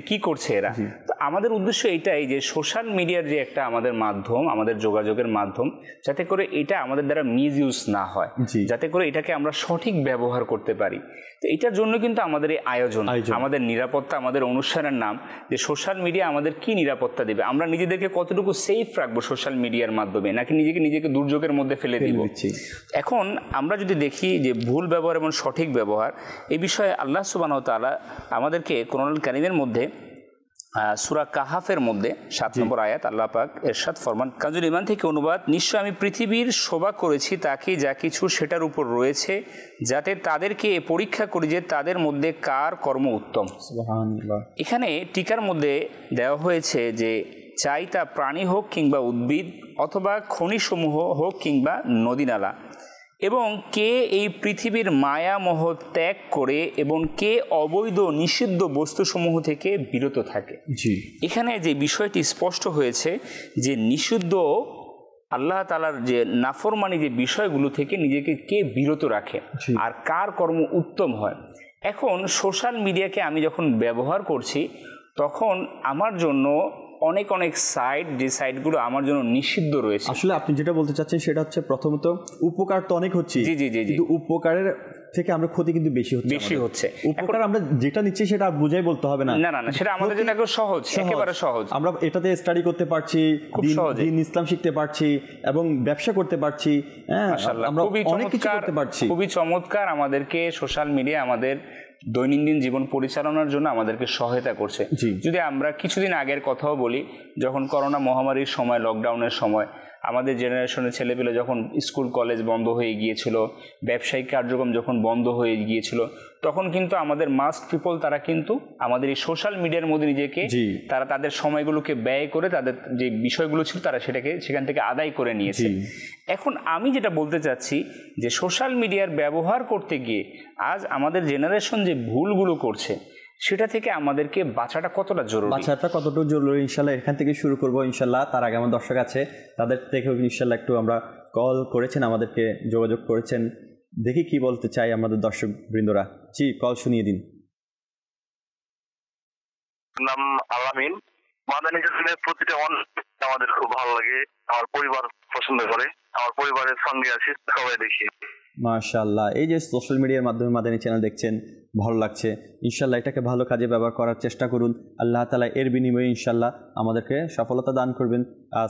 কি করছে এরা। তো আমাদের উদ্দেশ্য এটাই যে সোশ্যাল মিডিয়ার যে একটা আমাদের মাধ্যম, আমাদের যোগাযোগের মাধ্যম, যাতে করে এটা আমাদের দ্বারা মিস ইউজ না হয়, যাতে করে এটাকে আমরা সঠিক ব্যবহার করতে পারি। তো এটার জন্য কিন্তু আমাদের এই আয়োজন, আমাদের নিরাপত্তা, আমাদের অনুষ্ঠানের নাম যে সোশ্যাল মিডিয়া আমাদের কি নিরাপত্তা দেবে, আমরা নিজেদেরকে কতটুকু সেফ রাখবো সোশ্যাল মিডিয়ার মাধ্যমে, নাকি নিজেকে দুর্যোগের মধ্যে ফেলে দিব। এখন আমরা যদি দেখি যে ভুল ব্যবহার এবং সঠিক ব্যবহার, এই বিষয়ে আল্লাহ সুবহানাহু ওয়া তাআলা আমাদেরকে কোরআনুল কারীমের মধ্যে সূরা কাহাফের মধ্যে 7 নম্বর আয়াত আল্লাহ পাক ইরশাদ ফরমান, কাজুল ইমান থেকে অনুবাদ, নিশ্চয় আমি পৃথিবীর শোভা করেছি তাকে যা কিছু সেটার উপর রয়েছে, যাতে তাদেরকে পরীক্ষা করি যে তাদের মধ্যে কার কর্ম উত্তম। সুবহানাল্লাহ। এখানে টিকার মধ্যে দেওয়া হয়েছে যে চাই তা প্রাণী হোক কিংবা উদ্ভিদ, অথবা খনিসমূহ হোক কিংবা নদী নালা, এবং কে এই পৃথিবীর মায়ামোহ ত্যাগ করে এবং কে অবৈধ নিষিদ্ধ বস্তুসমূহ থেকে বিরত থাকে। জি, এখানে যে বিষয়টি স্পষ্ট হয়েছে যে নিষিদ্ধ আল্লাহ তাআলার যে নাফরমানি যে বিষয়গুলো থেকে নিজেকে কে বিরত রাখে আর কার কর্ম উত্তম হয়। এখন সোশ্যাল মিডিয়াকে আমি যখন ব্যবহার করছি তখন আমার জন্য অনেক অনেক সাইট, যে সাইটগুলো আমার জন্য নিষিদ্ধ রয়েছে। আসলে আপনি যেটা বলতে চাচ্ছেন সেটা হচ্ছে প্রথমত উপকার তো অনেক হচ্ছে, জি জি জি জি, কিন্তু উপকারের থেকে আমরা ক্ষতি কিন্তু বেশি হচ্ছে। উপকার আমরা যেটা নিচ্ছি সেটা বুঝাই বলতে হবে না, না না না, সেটা আমাদের জন্য একদম সহজ, একেবারে সহজ। আমরা এটাতে স্টাডি করতে পারছি, দিন ইসলাম শিখতে পারছি এবং ব্যবসা করতে পারছি। হ্যাঁ, আমরা অনেক কিছু করতে পারছি। খুবই চমৎকার। আমাদেরকে সোশ্যাল মিডিয়া আমাদের দৈনন্দিন জীবন পরিচালনার জন্য আমাদেরকে সহায়তা করছে। যদি আমরা কিছুদিন আগের কথাও বলি, যখন করোনা মহামারীর সময়, লকডাউনের সময় আমাদের জেনারেশনের ছেলেপেলে যখন স্কুল কলেজ বন্ধ হয়ে গিয়েছিল, ব্যবসায়িক কার্যক্রম যখন বন্ধ হয়ে গিয়েছিল, তখন কিন্তু আমাদের মাস্ট পিপল তারা কিন্তু আমাদের এই সোশ্যাল মিডিয়ার মধ্যে নিজেকে তারা তাদের সময়গুলোকে ব্যয় করে তাদের যে বিষয়গুলো ছিল তারা সেটাকে সেখান থেকে আদায় করে নিয়েছে। এখন আমি যেটা বলতে চাচ্ছি যে সোশ্যাল মিডিয়ার ব্যবহার করতে গিয়ে আজ আমাদের জেনারেশন যে ভুলগুলো করছে সেটা থেকে আমাদেরকে বাঁচাটা কতটা জরুরি, ইনশাল্লাহ এখান থেকে শুরু করবো ইনশাল্লাহ। তার আগে আমার দর্শক আছে, তাদের থেকেও ইনশাল্লাহ একটু আমরা কল করেছেন, আমাদেরকে যোগাযোগ করেছেন, দেখি কি বলতে চাই আমাদের দর্শক বৃন্দরা। জি, কল শুনিয়ে দিন। নাম আলামিন। মাদানী চ্যানেলের প্রতিটা আমাদের খুব ভালো লাগে, আমার পরিবার পছন্দ করে, আমার পরিবারের সঙ্গে আছি, সবাই দেখি। মাশাআল্লাহ, এই যে সোশ্যাল মিডিয়ার মাধ্যমে মাদানী চ্যানেল দেখছেন, ভালো লাগছে। ইনশাল্লাহ এটাকে ভালো কাজে ব্যবহার করার চেষ্টা করুন। আল্লাহ তাআলা এর বিনিময়ে ইনশাল্লাহ আমাদেরকে সফলতা দান করবেন,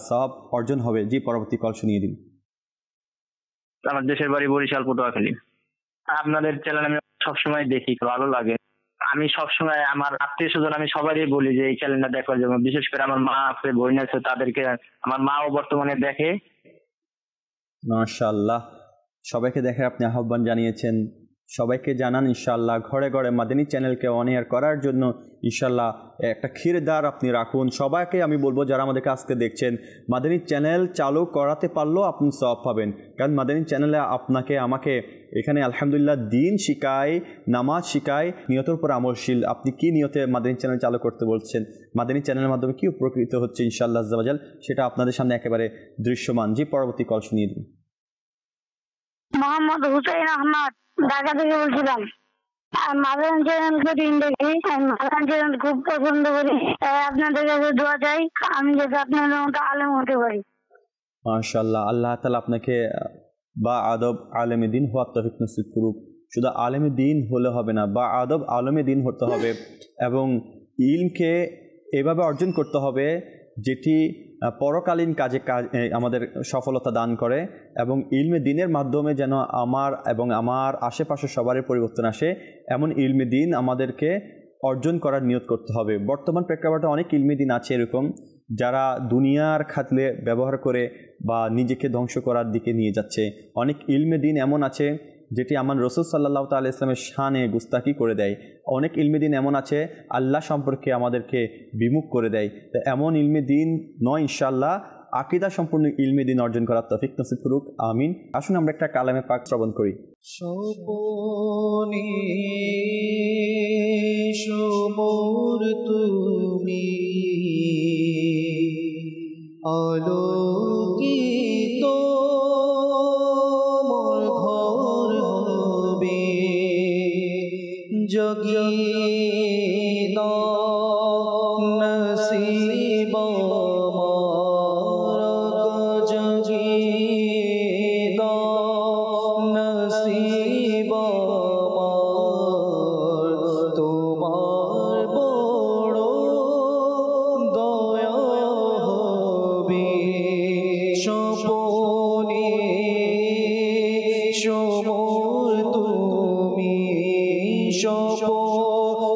সওয়াব অর্জন হবে। জি, পরবর্তী কল শুনিয়ে দিন। আমার দেশের বাড়ি বরিশাল, পটুয়াখালী। আপনাদের চ্যানেল আমি সবসময় দেখি, ভালো লাগে। আমি সবসময় আমার আত্মীয় স্বজন আমি সবারই বলি যে এই চ্যানেলটা দেখার জন্য, বিশেষ করে আমার মা আছে, বোন আছে, তাদেরকে, আমার মাও বর্তমানে দেখে। মাশাআল্লাহ, সবাইকে দেখে আপনি আহ্বান জানিয়েছেন, সবাইকে জানান ইনশাআল্লাহ ঘরে ঘরে মাদানী চ্যানেলকে অন এয়ার করার জন্য ইনশাআল্লাহ একটা খিরদার আপনি রাখুন। সবাইকে আমি বলবো যারা আমাদেরকে আজকে দেখছেন, মাদানী চ্যানেল চালু করাতে পারলেও আপনি সওয়াব পাবেন, কারণ মাদানী চ্যানেলে আপনাকে আমাকে এখানে আলহামদুলিল্লাহ দিন শিখায়, নামাজ শিখায়, নিয়তের উপর আমলশীল। আপনি কি নিয়তে মাদানী চ্যানেল চালু করতে বলছেন, মাদানী চ্যানেলের মাধ্যমে কি উপকৃত হচ্ছে ইনশাআল্লাহ আজ্জা ওয়া জাল, সেটা আপনাদের সামনে একেবারে দৃশ্যমান। জি, পরবর্তী কল শুনিয়ে দিন। মোহাম্মদ হুসাইন আহমদ, ঢাকা থেকে বলছিলাম। মাদানী চ্যানেল প্রতিদিন দেখি, মাদানী চ্যানেল খুব পছন্দ করি। আপনাদের কাছে দোয়া চাই আমি যাতে আপনাদের মতো আলেম হতে পারি। মাশাআল্লাহ, আল্লাহ তাআলা আপনাকে বা আদব আলেমে দিন হওয়ার তৌফিক নসিব করুক। শুধু আলেমে দিন হলে হবে না, বা আদব আলেমে দিন হতে হবে এবং ইলমকে এভাবে অর্জন করতে হবে যেটি পরকালীন কাজে আমাদের সফলতা দান করে, এবং ইলমে দিনের মাধ্যমে যেন আমার এবং আমার আশেপাশে সবারই পরিবর্তন আসে, এমন ইলমে দিন আমাদেরকে অর্জন করার নিয়ত করতে হবে। বর্তমান প্রেক্ষাপটে অনেক ইলমে দিন আছে এরকম যারা দুনিয়ার খাতলে ব্যবহার করে বা নিজেকে ধ্বংস করার দিকে নিয়ে যাচ্ছে। অনেক ইলমে দিন এমন আছে যেটি আমার রাসূল সাল্লাল্লাহু তাআলা ইসলামের শানে গুস্তাকি করে দেয়। অনেক ইলমে দিন এমন আছে আল্লাহ সম্পর্কে আমাদেরকে বিমুখ করে দেয়। তো এমন ইলমে দিন নয়, ইনশাআল্লাহ আকীদা সম্পূর্ণ ইলমে দিন অর্জন করার তৌফিক নসিব করুক, আমিন। আসুন আমরা একটা কালামে পাক শ্রবণ করি। সপনে সমর তুমি আলোকিত মোর ঘর হবে, জগিনা নসিব আমার, জগিনা নসিব আমার, তোমার বড় দয়া হবে। স্বপনে সমর তুমি, স্বপনে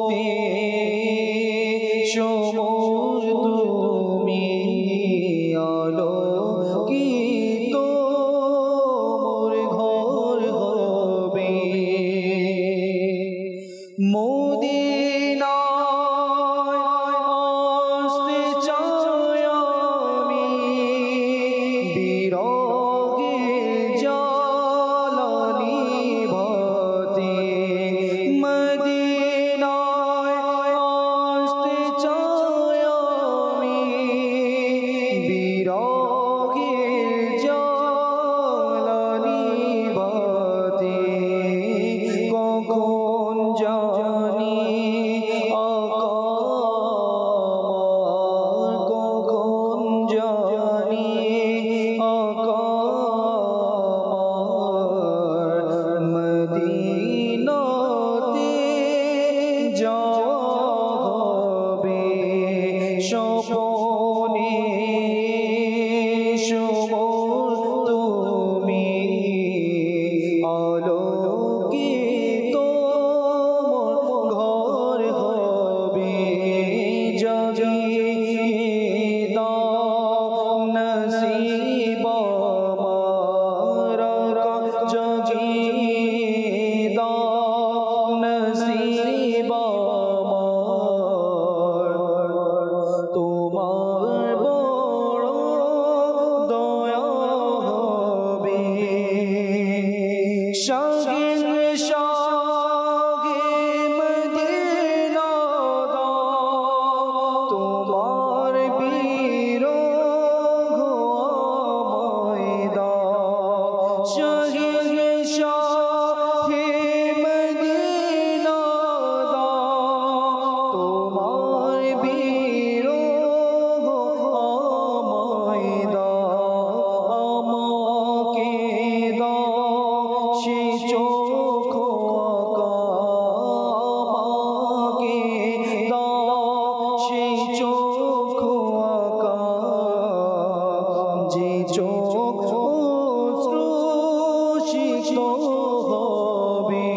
হবে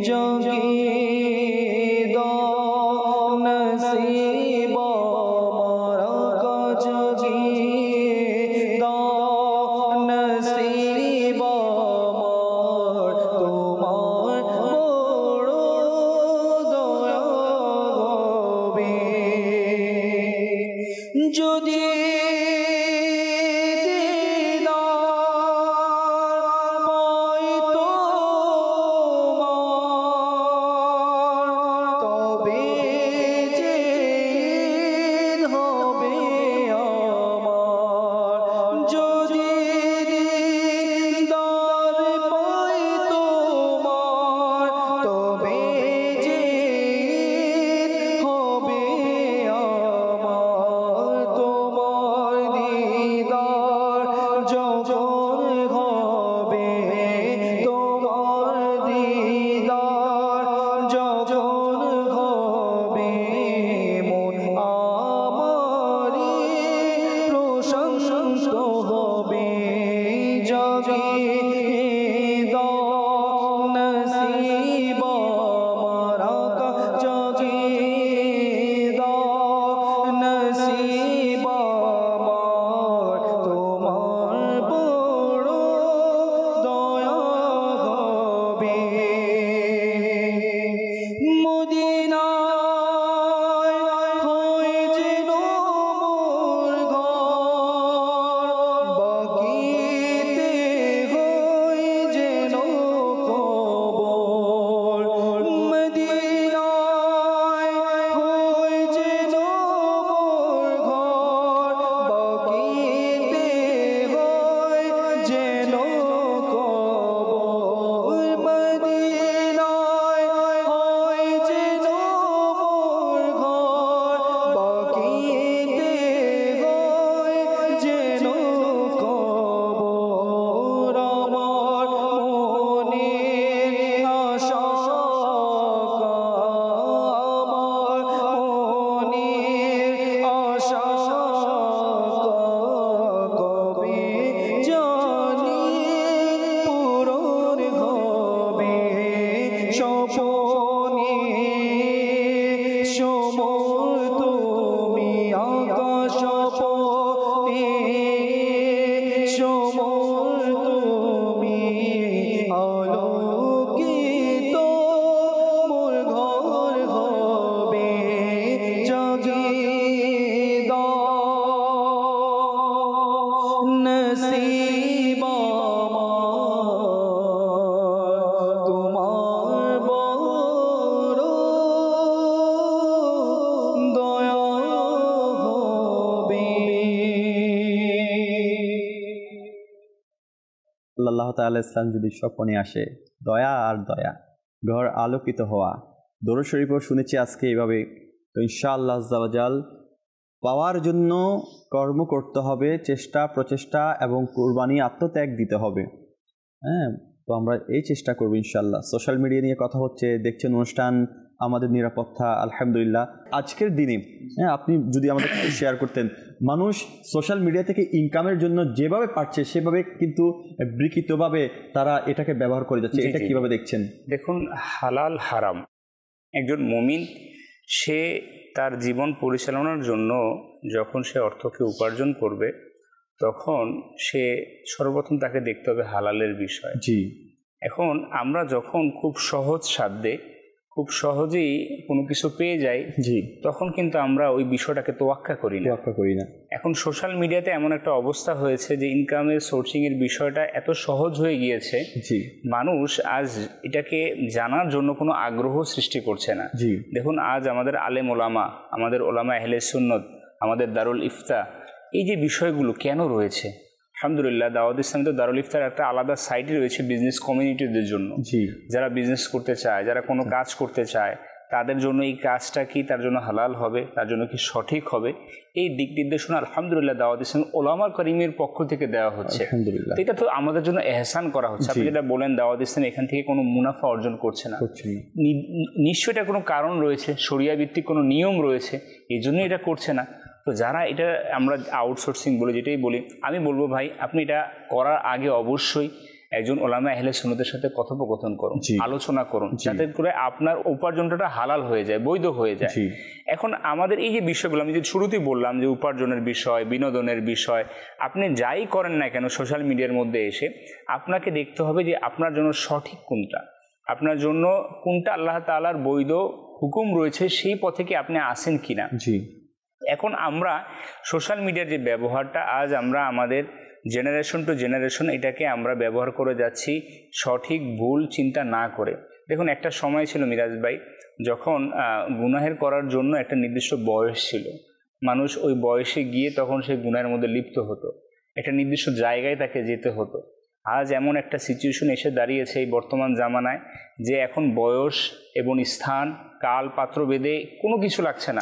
জাগিয়ে দাও নসিব আমার জাগিয়ে দাও নসিব আমার তোমার বড় দয়া হবে যদি আল্লাহ তাআলা ইসলাম যদি স্বপনে আসে, দয়া আর দয়া, ঘর আলোকিত হওয়া। দরুদ শরীফও শুনেছি আজকে এইভাবে। তো ইনশাআল্লাহ আজ্জা ওয়া জাল পাওয়ার জন্য কর্ম করতে হবে, চেষ্টা প্রচেষ্টা এবং কুরবানি আত্মত্যাগ দিতে হবে। হ্যাঁ, তো আমরা এই চেষ্টা করবো ইনশাআল্লাহ। সোশ্যাল মিডিয়া নিয়ে কথা হচ্ছে, দেখছেন অনুষ্ঠান আমাদের নিরাপত্তা। আলহামদুলিল্লাহ আজকের দিনে আপনি যদি আমাদের শেয়ার করতেন, মানুষ সোশ্যাল মিডিয়া থেকে ইনকামের জন্য যেভাবে পারছে সেভাবে কিন্তু বিকৃতভাবে তারা এটাকে ব্যবহার করে যাচ্ছে, এটা কিভাবে দেখছেন? দেখুন, হালাল হারাম, একজন মুমিন সে তার জীবন পরিচালনার জন্য যখন সে অর্থকে উপার্জন করবে তখন সে সর্বপ্রথম তাকে দেখতে হবে হালালের বিষয়। জি, এখন আমরা যখন খুব সহজ সাধ্যে খুব সহজেই কোনো কিছু পেয়ে যাই, জি, তখন কিন্তু আমরা ওই বিষয়টাকে তোয়াক্কা করি না। এখন সোশ্যাল মিডিয়াতে এমন একটা অবস্থা হয়েছে যে ইনকামের সোর্সিংয়ের বিষয়টা এত সহজ হয়ে গিয়েছে, জি, মানুষ আজ এটাকে জানার জন্য কোনো আগ্রহ সৃষ্টি করছে না। জি, দেখুন, আজ আমাদের আলেম ওলামা, আমাদের ওলামা আহলে সুন্নত, আমাদের দারুল ইফতা, এই যে বিষয়গুলো কেন রয়েছে, আলহামদুলিল্লাহ দাওয়াত ইসলামে তো দারুল ইফতার একটা আলাদা সাইটই রয়েছে বিজনেস কমিউনিটিদের জন্য। জি, যারা বিজনেস করতে চায়, যারা কোনো কাজ করতে চায়, তাদের জন্য এই কাজটা কি তার জন্য হালাল হবে, তার জন্য কি সঠিক হবে, এই দিক নির্দেশনা আলহামদুলিল্লাহ দাওয়াত ইসলাম ওলামা করিমের পক্ষ থেকে দেওয়া হচ্ছে। এটা তো আমাদের জন্য এহসান করা হচ্ছে। আপনি যেটা বলেন দাওয়াত ইসলাম এখান থেকে কোনো মুনাফা অর্জন করছে না, নিশ্চয়ই এটা কোনো কারণ রয়েছে, শরিয়া ভিত্তিক কোনো নিয়ম রয়েছে, এই জন্য এটা করছে না। তো যারা এটা আমরা আউটসোর্সিং বলে যেটাই বলি, আমি বলবো ভাই আপনি এটা করার আগে অবশ্যই একজন ওলামা আহলে সুন্নতের সাথে কথোপকথন করুন, জি। আলোচনা করুন, জি। যাতে করে আপনার উপার্জনটা হালাল হয়ে যায়, বৈধ হয়ে যায়। জি। এখন আমাদের এই যে বিষয়গুলো আমি যে শুরুতেই বললাম যে উপার্জনের বিষয়, বিনোদনের বিষয়, আপনি যাই করেন না কেন সোশ্যাল মিডিয়ার মধ্যে এসে আপনাকে দেখতে হবে যে আপনার জন্য সঠিক কোনটা, আপনার জন্য কোনটা আল্লাহ তাআলার বৈধ হুকুম রয়েছে, সেই পথে কি আপনি আসেন কিনা। জি। এখন আমরা সোশ্যাল মিডিয়ার যে ব্যবহারটা, আজ আমরা আমাদের জেনারেশন টু জেনারেশন এটাকে আমরা ব্যবহার করে যাচ্ছি সঠিক ভুল চিন্তা না করে। দেখুন, একটা সময় ছিল মিরাজ ভাই, যখন গুনাহের করার জন্য একটা নির্দিষ্ট বয়স ছিল, মানুষ ওই বয়সে গিয়ে তখন সেই গুনাহের মধ্যে লিপ্ত হতো, একটা নির্দিষ্ট জায়গায় তাকে যেতে হতো। আজ এমন একটা সিচুয়েশন এসে দাঁড়িয়েছে এই বর্তমান জামানায় যে এখন বয়স এবং স্থান, কাল, পাত্র ভেদে কোনো কিছু লাগছে না,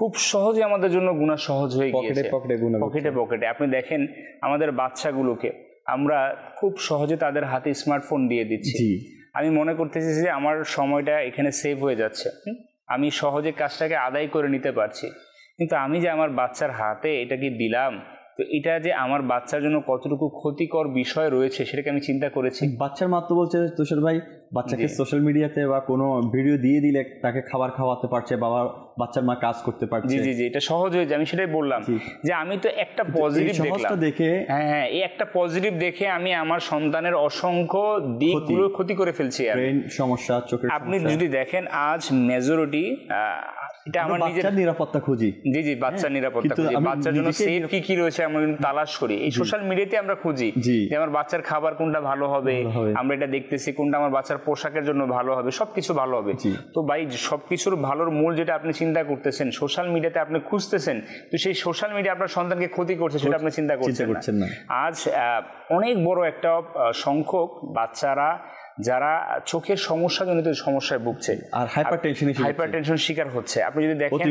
খুব সহজে আমাদের জন্য গুনাহ সহজ হয়ে গিয়েছে, পকেটে পকেটে। আপনি দেখেন আমাদের বাচ্চাগুলোকে আমরা খুব সহজে তাদের হাতে স্মার্টফোন দিয়ে দিচ্ছি। আমি মনে করতেছি যে আমার সময়টা এখানে সেভ হয়ে যাচ্ছে, আমি সহজে কাজটাকে আদায় করে নিতে পারছি, কিন্তু আমি যে আমার বাচ্চার হাতে এটাকে দিলাম, তো এটা যে আমার বাচ্চার জন্য কতটুকু ক্ষতিকর বিষয় রয়েছে সেটাকে আমি চিন্তা করেছি। বাচ্চার মাত্র বলছে তুষার ভাই, বাচ্চাকে সোশ্যাল মিডিয়াতে বা কোনো ভিডিও দিয়ে দিলে তাকে খাবার খাওয়াতে পারছে, বাচ্চার মা কাজ করতে পারছে। জি জি জি, এটা সহজ হয়ে যায়। আমি সেটাই বললাম যে আমি তো একটা পজিটিভ দেখলাম, হ্যাঁ, এই একটা পজিটিভ দেখে আমি আমার সন্তানের অসংখ্য দিকগুলো ক্ষতি করে ফেলছি। ব্রেন সমস্যা, চোখের সমস্যা। আপনি যদি দেখেন আজ মেজরিটি, এটা আমার নিজের নিরাপত্তা খুঁজি। জি জি, বাচ্চার নিরাপত্তা খুঁজি, বাচ্চার জন্য সেফ কি কি রয়েছে আমরা তালাশ করি, এই সোশ্যাল মিডিয়াতে আমরা খুঁজি যে আমার বাচ্চার খাবার কোনটা ভালো হবে, আমরা এটা দেখতেছি কোনটা আমার বাচ্চার পোশাকের জন্য ভালো হবে, সবকিছু ভালো হবে। তো ভাই, সবকিছুর ভালোর মূল যেটা আপনি চিন্তা করতেছেন, সোশ্যাল মিডিয়াতে আপনি খুঁজতেছেন, তো সেই সোশ্যাল মিডিয়া আপনার সন্তানকে ক্ষতি করছে সেটা আপনি চিন্তা করছেন না। আজ অনেক বড় একটা সংখ্যক বাচ্চারা যারা চোখের সমস্যাজনিত সমস্যায় ভুগছে আর হাইপারটেনশন শিকার হচ্ছে। আপনি যদি দেখেন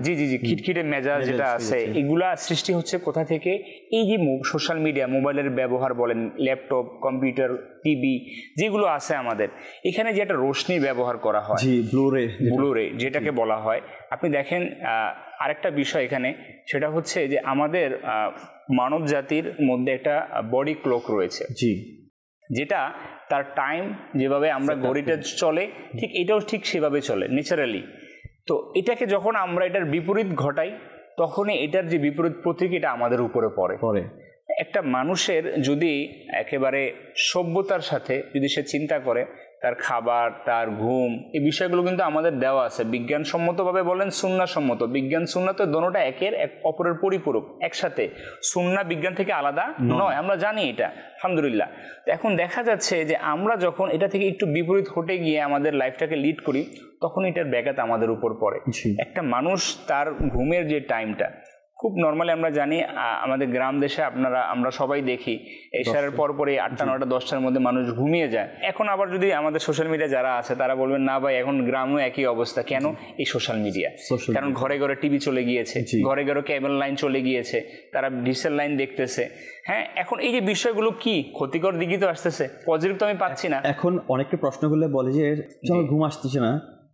জি জি জি, খিটখিটে মেজাজ যেটা আছে, এগুলা সৃষ্টি হচ্ছে কোথা থেকে? এই যে সোশ্যাল মিডিয়া, মোবাইলের ব্যবহার বলেন, ল্যাপটপ, কম্পিউটার, টিভি যেগুলো আছে আমাদের, এখানে যে একটা রোশনি ব্যবহার করা হয়, ব্লুরে যেটাকে বলা হয়। আপনি দেখেন আরেকটা বিষয় এখানে, সেটা হচ্ছে যে আমাদের মানব জাতির মধ্যে একটা বডি ক্লক রয়েছে, যেটা তার টাইম যেভাবে আমরা ঘড়িটা চলে, ঠিক এটাও ঠিক সেভাবে চলে ন্যাচারালি। তো এটাকে যখন আমরা এটার বিপরীত ঘটাই, তখনই এটার যে বিপরীত প্রতিক্রিয়া আমাদের উপরে পড়ে। একটা মানুষের যদি একেবারে সভ্যতার সাথে যদি সে চিন্তা করে, তার খাবার, তার ঘুম, এই বিষয়গুলো কিন্তু আমাদের দেওয়া আছে বিজ্ঞানসম্মতভাবে বলেন, সুন্নাহসম্মত। বিজ্ঞান সুন্নাহ তো দোনোটা এক অপরের পরিপূরক, একসাথে। সুন্নাহ বিজ্ঞান থেকে আলাদা নয়, আমরা জানি এটা, আলহামদুলিল্লাহ। এখন দেখা যাচ্ছে যে আমরা যখন এটা থেকে একটু বিপরীত হটে গিয়ে আমাদের লাইফটাকে লিড করি, তখন এটার ব্যাঘাত আমাদের উপর পড়ে। একটা মানুষ তার ঘুমের যে টাইমটা, খুব নর্মালি আমরা জানি আমাদের গ্রাম দেশে আমরা সবাই দেখি এশারের পরপরই 8টা 9টা 10টার মধ্যে মানুষ ঘুমিয়ে যায়। এখন আবার যদি আমাদের সোশ্যাল মিডিয়া যারা আছে তারা বলবেন, না ভাই এখন গ্রামেও একই অবস্থা। কেন? এই সোশ্যাল মিডিয়া। কারণ ঘরে ঘরে টিভি চলে গিয়েছে, ঘরে ঘরে কেবল লাইন চলে গিয়েছে, তারা ডিজিটাল লাইন দেখতেছে। হ্যাঁ, এখন এই যে বিষয়গুলো কি ক্ষতিকর দিকই তো আসতেছে, পজিটিভ তো আমি পাচ্ছি না। এখন অনেককে প্রশ্ন করলে বলে যে আমার ঘুম আসতেছে না,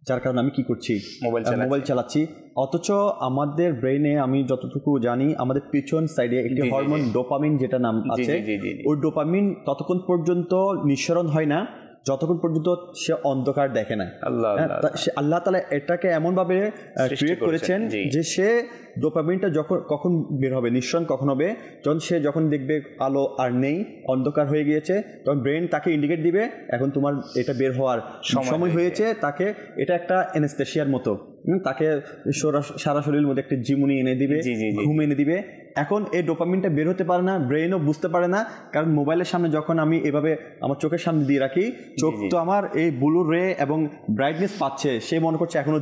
যার কারণে আমি কি করছি, মোবাইল চালাচ্ছি। অথচ আমাদের ব্রেইনে, আমি যতটুকু জানি, আমাদের পিছন সাইডে একটি হরমোন ডোপামিন যেটা নাম আছে, ওই ডোপামিন ততক্ষণ পর্যন্ত নিঃসরণ হয় না যতক্ষণ পর্যন্ত সে অন্ধকার দেখে না। আল্লাহ তাআলা এটাকে এমন ভাবে ক্রিয়েট করেছেন যে সে ডোপামিনটা কখন বের হবে, নিঃসরণ কখন হবে, যখন দেখবে আলো আর নেই, অন্ধকার হয়ে গিয়েছে, তখন ব্রেন তাকে ইন্ডিকেট দিবে এখন তোমার এটা বের হওয়ার সময় হয়েছে। তাকে এটা একটা অ্যানেস্থেসিয়ার মতো, তাকে সারা শরীরের মধ্যে একটা জিমুনি এনে দিবে, ঘুম এনে দিবে। এখন এই ডোপামিনটা বের হতে পারে না, ব্রেনও বুঝতে পারে না, কারণ মোবাইলের সামনে যখন আমি এভাবে আমার চোখের সামনে দিয়ে রাখি, চোখ তো আমার এই ব্লু রে এবং ব্রাইটনেস পাচ্ছে, সে মনে করছে এখনো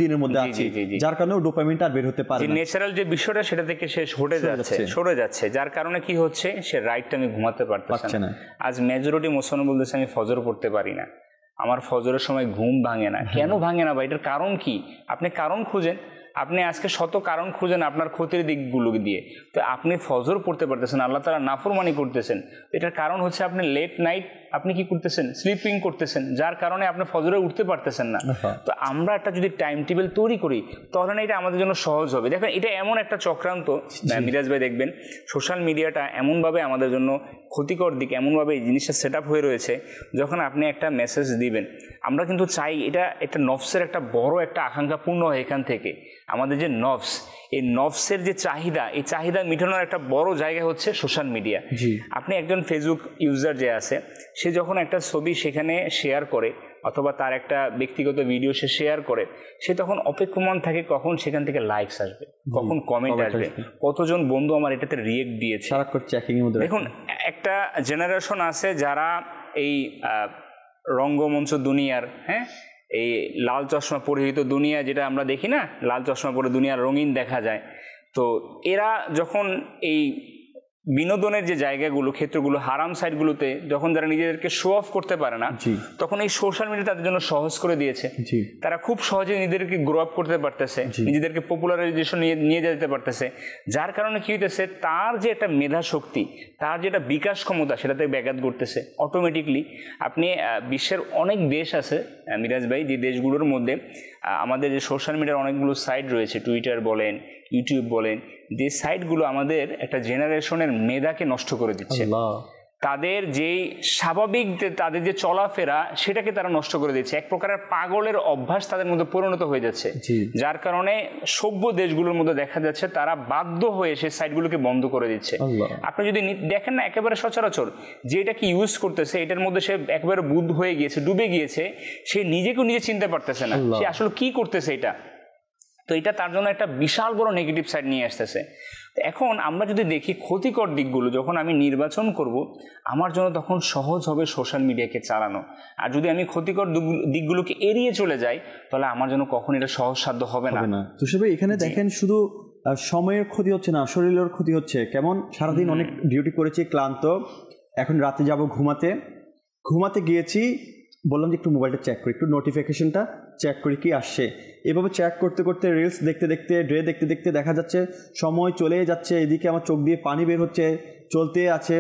দিনের মধ্যে আছে, যার কারণে ডোপামিনটা বের হতে পারে না। ন্যাচারাল যে বিষয়টা সেটা থেকে সে সরে যাচ্ছে, যার কারণে কি হচ্ছে, সে রাইট টাইমে ঘুমাতে পারছে না। আজ মেজরিটি মুসলমান বলতেছে আমি ফজর পড়তে পারি না, আমার ফজরের সময় ঘুম ভাঙে না। কেন ভাঙে না ভাই? এটার কারণ কি? আপনি কারণ খুঁজেন। আপনি আজকে শত কারণ খুঁজেন আপনার ক্ষতির দিকগুলো দিয়ে, তো আপনি ফজর পড়তে পারতেছেন, আল্লাহ তাআলা নাফরমানি করতেছেন, এটার কারণ হচ্ছে আপনি লেট নাইট আপনি কি করতেছেন, স্লিপিং করতেছেন, যার কারণে আপনি ফজরে উঠতে পারতেছেন না। তো আমরা একটা যদি টাইম টেবিল তৈরি করি তাহলে না এটা আমাদের জন্য সহজ হবে। দেখেন এটা এমন একটা চক্রান্ত মিরাজ ভাই, দেখবেন সোশ্যাল মিডিয়াটা এমনভাবে আমাদের জন্য ক্ষতিকর দিক, এমনভাবে এই জিনিসটা সেট আপ হয়ে রয়েছে, যখন আপনি একটা মেসেজ দিবেন, আমরা কিন্তু চাই এটা একটা নফসের একটা বড় একটা আকাঙ্ক্ষা পূর্ণ হয় এখান থেকে। আমাদের যে নফস, এই নফসের যে চাহিদা, এই চাহিদা মেটানোর একটা বড় জায়গা হচ্ছে সোশ্যাল মিডিয়া। আপনি একজন ফেসবুক ইউজার যে আছে, সে যখন একটা ছবি সেখানে শেয়ার করে অথবা তার একটা ব্যক্তিগত ভিডিও সে শেয়ার করে, সে তখন অপেক্ষমান থাকে কখন সেখান থেকে লাইকস আসবে, কখন কমেন্ট আসবে, কতজন বন্ধু আমার এটাতে রিয়েক্ট দিয়েছে। দেখুন একটা জেনারেশন আছে যারা এই রঙ্গমঞ্চ দুনিয়ার, হ্যাঁ, এই লাল চশমা পরিহিত দুনিয়া যেটা আমরা দেখি না, লাল চশমা পরে দুনিয়ার রঙিন দেখা যায়, তো এরা যখন এই বিনোদনের যে জায়গাগুলো, ক্ষেত্রগুলো, হারাম সাইটগুলোতে যখন যারা নিজেদেরকে শো অফ করতে পারে না, তখন এই সোশ্যাল মিডিয়া তাদের জন্য সহজ করে দিয়েছে। তারা খুব সহজে নিজেদেরকে গ্রো আপ করতে পারতেছে, নিজেদেরকে পপুলারাইজেশন নিয়ে যেতে পারতেছে, যার কারণে কি হইতেছে, তার যে একটা মেধা শক্তি, তার যেটা বিকাশ ক্ষমতা, সেটাতে ব্যাঘাত ঘটতেছে অটোমেটিকলি। আপনি বিশ্বের অনেক দেশ আছে মিরাজ ভাই, যে দেশগুলোর মধ্যে আমাদের যে সোশ্যাল মিডিয়ার অনেকগুলো সাইট রয়েছে, টুইটার বলেন, ইউটিউব বলেন, যে সাইটগুলো আমাদের একটা জেনারেশনের মেধাকে নষ্ট করে দিচ্ছে। তাদের যেই স্বাভাবিক তাদের যে চলাফেরা সেটাকে তারা নষ্ট করে দিচ্ছে, এক প্রকারের পাগলের অভ্যাস তাদের মধ্যে পরিণত হয়ে যাচ্ছে, যার কারণে সভ্য দেশগুলোর মধ্যে দেখা যাচ্ছে তারা বাধ্য হয়ে সেই সাইটগুলোকে বন্ধ করে দিচ্ছে। আপনি যদি দেখেন না, একেবারে সচরাচর যে এটাকে ইউজ করতেছে, এটার মধ্যে সে একেবারে বুদ্ধ হয়ে গিয়েছে, ডুবে গিয়েছে, সে নিজেকেও নিজে চিনতে পারতেছে না সে আসলে কি করতেছে এটা। তো এটা তার জন্য একটা বিশাল বড় নেগেটিভ সাইড নিয়ে আসতেছে। এখন আমরা যদি দেখি ক্ষতিকর দিকগুলো, যখন আমি নির্বাচন করব আমার জন্য তখন সহজ হবে সোশ্যাল মিডিয়াকে চালানো, আর যদি আমি ক্ষতিকর দিকগুলোকে এড়িয়ে চলে যাই তাহলে আমার জন্য কখন এটা সহজসাধ্য হবে না। তুষার ভাই, এখানে দেখেন শুধু সময়ের ক্ষতি হচ্ছে না, শরীরের ক্ষতি হচ্ছে। কেমন, সারাদিন অনেক ডিউটি করেছি, ক্লান্ত, এখন রাতে যাব ঘুমাতে গিয়েছি, বললাম যে একটু মোবাইলটা চেক করি, একটু নোটিফিকেশনটা চেক করি কি আসছে। এভাবে চেক করতে করতে, রিলস দেখতে দেখতে, ড্রে দেখতে দেখতে দেখা যাচ্ছে সময় চলে যাচ্ছে, এদিকে আমার চোখ দিয়ে পানি বের হচ্ছে, চলতে আছে।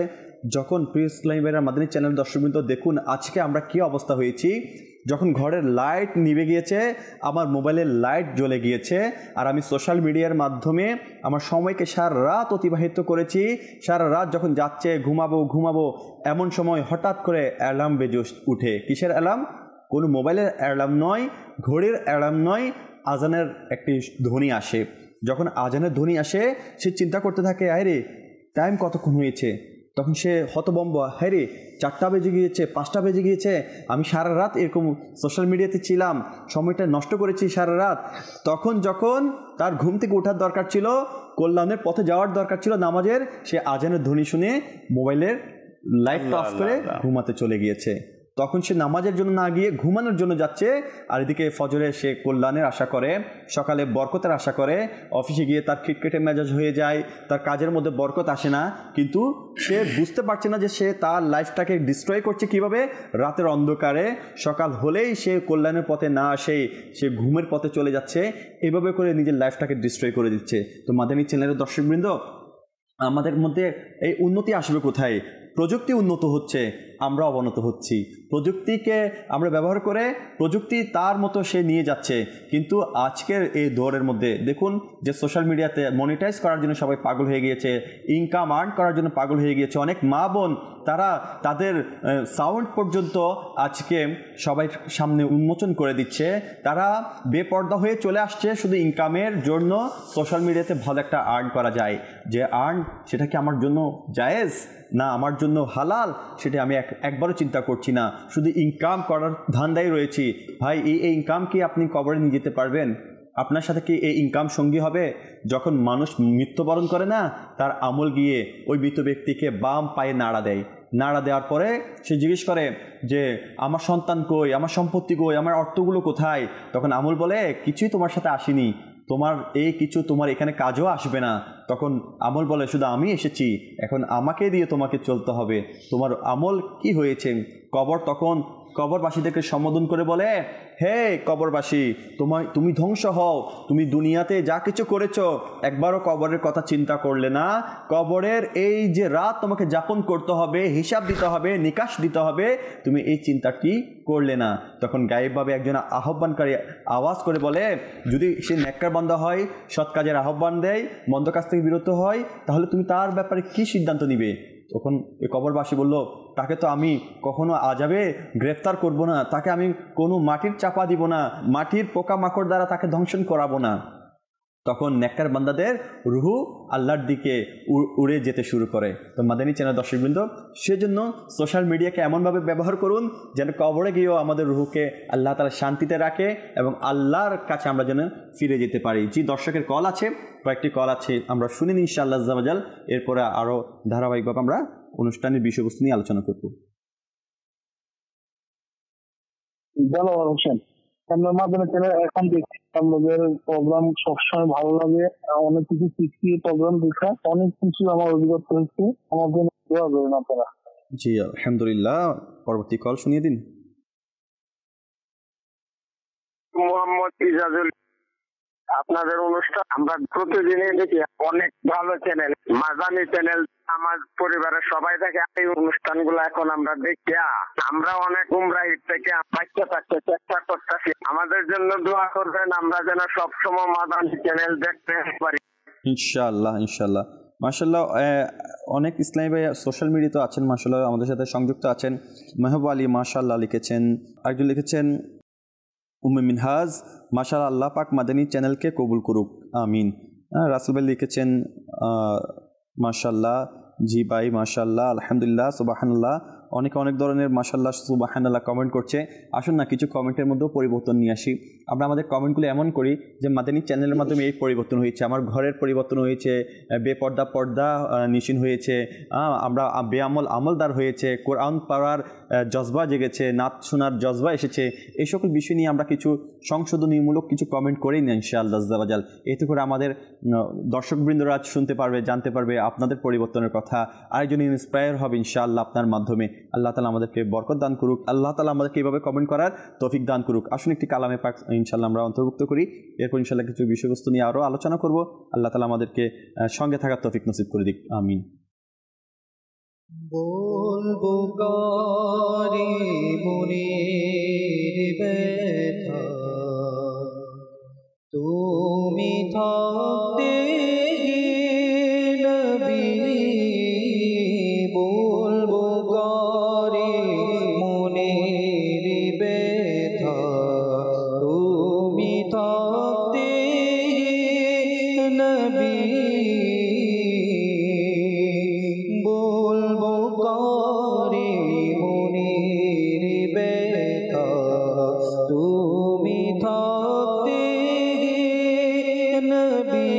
যখন প্রিয় ইসলামী ভাইরা মাদানী চ্যানেল দর্শকবৃন্দ, দেখুন আজকে আমরা কী অবস্থা হয়েছি, যখন ঘরের লাইট নিভে গিয়েছে, আমার মোবাইলের লাইট জ্বলে গিয়েছে, আর আমি সোশ্যাল মিডিয়ার মাধ্যমে আমার সময়কে সারা রাত অতিবাহিত করেছি। সারা রাত যখন যাচ্ছে ঘুমাবো এমন সময় হঠাৎ করে অ্যালার্ম বেজে উঠে। কিসের অ্যালার্ম? কোনো মোবাইলের অ্যালার্ম নয়, ঘড়ির অ্যালার্ম নয়, আজানের একটি ধ্বনি আসে। যখন আজানের ধ্বনি আসে, সে চিন্তা করতে থাকে, আরে টাইম কতক্ষণ হয়েছে। তখন সে হতবম্ব, হ্যাঁ রে 4টা বেজে গিয়েছে, 5টা বেজে গিয়েছে, আমি সারা রাত এরকম সোশ্যাল মিডিয়াতে ছিলাম, সময়টা নষ্ট করেছি সারা রাত। তখন যখন তার ঘুম থেকে ওঠার দরকার ছিল, কল্যাণের পথে যাওয়ার দরকার ছিল নামাজের, সে আজানের ধ্বনি শুনে মোবাইলের লাইট অফ করে ঘুমাতে চলে গিয়েছে। তখন সে নামাজের জন্য না গিয়ে ঘুমানোর জন্য যাচ্ছে, আর এদিকে ফজরে সে কল্যাণের আশা করে, সকালে বরকতের আশা করে, অফিসে গিয়ে তার খিটখিটে মেজাজ হয়ে যায়, তার কাজের মধ্যে বরকত আসে না। কিন্তু সে বুঝতে পারছে না যে সে তার লাইফটাকে ডিস্ট্রয় করছে কিভাবে। রাতের অন্ধকারে সকাল হলেই সে কল্যাণের পথে না আসে, সে ঘুমের পথে চলে যাচ্ছে, এভাবে করে নিজের লাইফটাকে ডিস্ট্রয় করে দিচ্ছে। তো মাদানী চ্যানেলের দর্শকবৃন্দ, আমাদের মধ্যে এই উন্নতি আসবে কোথায়? প্রযুক্তি উন্নত হচ্ছে, আমরা অবনত হচ্ছি। প্রযুক্তিকে আমরা ব্যবহার করে প্রযুক্তি তার মতো সে নিয়ে যাচ্ছে। কিন্তু আজকের এই দৌড়ের মধ্যে দেখুন যে সোশ্যাল মিডিয়াতে মনিটাইজ করার জন্য সবাই পাগল হয়ে গিয়েছে, ইনকাম আর্ন করার জন্য পাগল হয়ে গিয়েছে। অনেক মা বোন তারা তাদের সাউন্ড পর্যন্ত আজকে সবাই সামনে উন্মোচন করে দিচ্ছে। তারা বেপর্দা হয়ে চলে আসছে শুধু ইনকামের জন্য। সোশ্যাল মিডিয়াতে ভালো একটা আর্ন করা যায়, যে আর্ন সেটা কি আমার জন্য জায়েজ না আমার জন্য হালাল, সেটা আমি একবারও চিন্তা করছি না, শুধু ইনকাম করার ধান্দায় রয়েছি। ভাই, এই ইনকাম কি আপনি কবরে নিয়ে যেতে পারবেন? আপনার সাথে কি এই ইনকাম সঙ্গী হবে? যখন মানুষ মৃত্যুবরণ করে না, তার আমল গিয়ে ওই মৃত ব্যক্তিকে বাম পায়ে নাড়া দেয়। নাড়া দেওয়ার পরে সে জিজ্ঞেস করে যে আমার সন্তান কই, আমার সম্পত্তি কই, আমার অর্থগুলো কোথায়? তখন আমল বলে কিছুই তোমার সাথে আসেনি, তোমার এই কিছু তোমার এখানে কাজও আসবে না। তখন আমল বলে শুধু আমি এসেছি, এখন আমাকে দিয়ে তোমাকে চলতে হবে। তোমার আমল কি হয়েছে? কবর তখন কবরবাসীদেরকে সম্বোধন করে বলে, হে কবরবাসী, তুমি ধ্বংস হও, তুমি দুনিয়াতে যা কিছু করেছো একবারও কবরের কথা চিন্তা করলে না, কবরের এই যে রাত তোমাকে যাপন করতে হবে, হিসাব দিতে হবে, নিকাশ দিতে হবে, তুমি এই চিন্তাটি করলে না। তখন গায়েবভাবে একজন আহ্বানকারী আওয়াজ করে বলে, যদি সে নেককার বান্দা হয়, সৎ কাজের আহ্বান দেয়, মন্দ কাজ থেকে বিরত হয়, তাহলে তুমি তার ব্যাপারে কি সিদ্ধান্ত নিবে? তখন এই কবরবাসী বলল, তাকে তো আমি কখনো আযাবে গ্রেফতার করব না, তাকে আমি কোনো মাটির চাপা দিব না, মাটির পোকামাকড় দ্বারা তাকে ধ্বংসন করাবো না। তখন নেককার বান্দাদের রুহু আল্লাহর দিকে উড়ে যেতে শুরু করে। তো মাদানী চ্যানেল দর্শকবৃন্দ, সেজন্য সোশ্যাল মিডিয়াকে এমনভাবে ব্যবহার করুন যেন কবরে গিয়েও আমাদের রুহুকে আল্লাহ তাআলা শান্তিতে রাখে এবং আল্লাহর কাছে আমরা যেন ফিরে যেতে পারি। জি, দর্শকের কল আছে, কয়েকটি কল আছে, আমরা শুনে নিই ইনশাআল্লাহ আজ্জা ওয়া জাল। এরপরে আরও ধারাবাহিকভাবে আমরা অনুষ্ঠানের বিষয়বস্তু নিয়ে আলোচনা করব। আমরা মাধ্যমে চ্যানেল এখন দেখছি, আমাদের প্রোগ্রাম সবসময় ভালো লাগে, অনেক কিছু শিখছি প্রোগ্রাম দেখে, অনেক কিছু আমার অভিজ্ঞতা হয়েছে, আমার জন্য দোয়া করেন আপনারা। জি আলহামদুলিল্লাহ, পরবর্তী কল শুনিয়ে দিন। মোহাম্মদ ইজাজুল, আপনাদের অনুষ্ঠান আমরা প্রতিদিনই দেখি, অনেক ভালো চ্যানেল, মাদানী চ্যানেল। আমার পরিবারের সবাই দেখে এই অনুষ্ঠানগুলো, এখন আমরা দেখি, আমরা অনেক উমরাহির থেকে বাচ্চা থাকতে চেষ্টা করতেছি। আমাদের জন্য দোয়া করবেন, আমরা যেন সবসময় মাদানী চ্যানেল দেখতে পারি ইনশাআল্লাহ। ইনশাআল্লাহ, মাশাআল্লাহ। অনেক ইসলামী ভাই সোশ্যাল মিডিয়াতে আছেন, মাশাআল্লাহ আমাদের সাথে সংযুক্ত আছেন। মেহবুব আলী মাশাআল্লাহ লিখেছেন, একজন লিখেছেন উম্মে মিনহাজ, মাশাআল্লাহ, আল্লাহ পাক মাদানী চ্যানেলকে কবুল করুক, আমিন। রাসেল ভাই লিখেছেন মাশাআল্লাহ, জি ভাই মাশাআল্লাহ, আলহামদুলিল্লাহ, সুবহানাল্লাহ। অনেকে অনেক ধরনের মাশাআল্লাহ সুবহানাল্লাহ কমেন্ট করছে। আসুন না কিছু কমেন্টের মধ্যেও পরিবর্তন নিয়ে আসি। আমরা আমাদের কমেন্টগুলো এমন করি যে মাদানী চ্যানেলের মাধ্যমে এই পরিবর্তন হয়েছে, আমার ঘরের পরিবর্তন হয়েছে, বেপর্দা পর্দা নিশিন হয়েছে, আমরা বেআমল আমলদার হয়েছে, কোরআন পড়ার জজবা জেগেছে, নাত শোনার জজবা এসেছে। এই সকল বিষয় নিয়ে আমরা কিছু সংশোধনীমূলক কিছু কমেন্ট করেই না ইনশাআল্লাহ আজ্জা ওয়া জাল। এতে করে আমাদের দর্শকবৃন্দরা শুনতে পারবে, জানতে পারবে আপনাদের পরিবর্তনের কথা, আরেকজন ইন্সপায়ার হবে ইনশাআল্লাহ আপনার মাধ্যমে। আল্লাহ তাআলা আমাদেরকে বরকত দান করুক, আল্লাহ তাআলা আমাদেরকে এইভাবে কমেন্ট করার তৌফিক দান করুক। আসুন একটি কালামে পাক ইনশাআল্লাহ আমরা অন্তর্ভুক্ত করি, এরপর ইনশাআল্লাহ কিছু বিষয়বস্তু নিয়ে আরও আলোচনা করব। আল্লাহ তাআলা আমাদেরকে সঙ্গে থাকার তৌফিক নসিব করে দিক, আমিন। বলবো গারি মুনির ব্যথা, তুমি থাকতে নবী, বলবো গারি মুনির ব্যথা, তুমি থাকতে নবী, বলবো গারি মুনির ব্যথা, তুমি থাকতে নবী,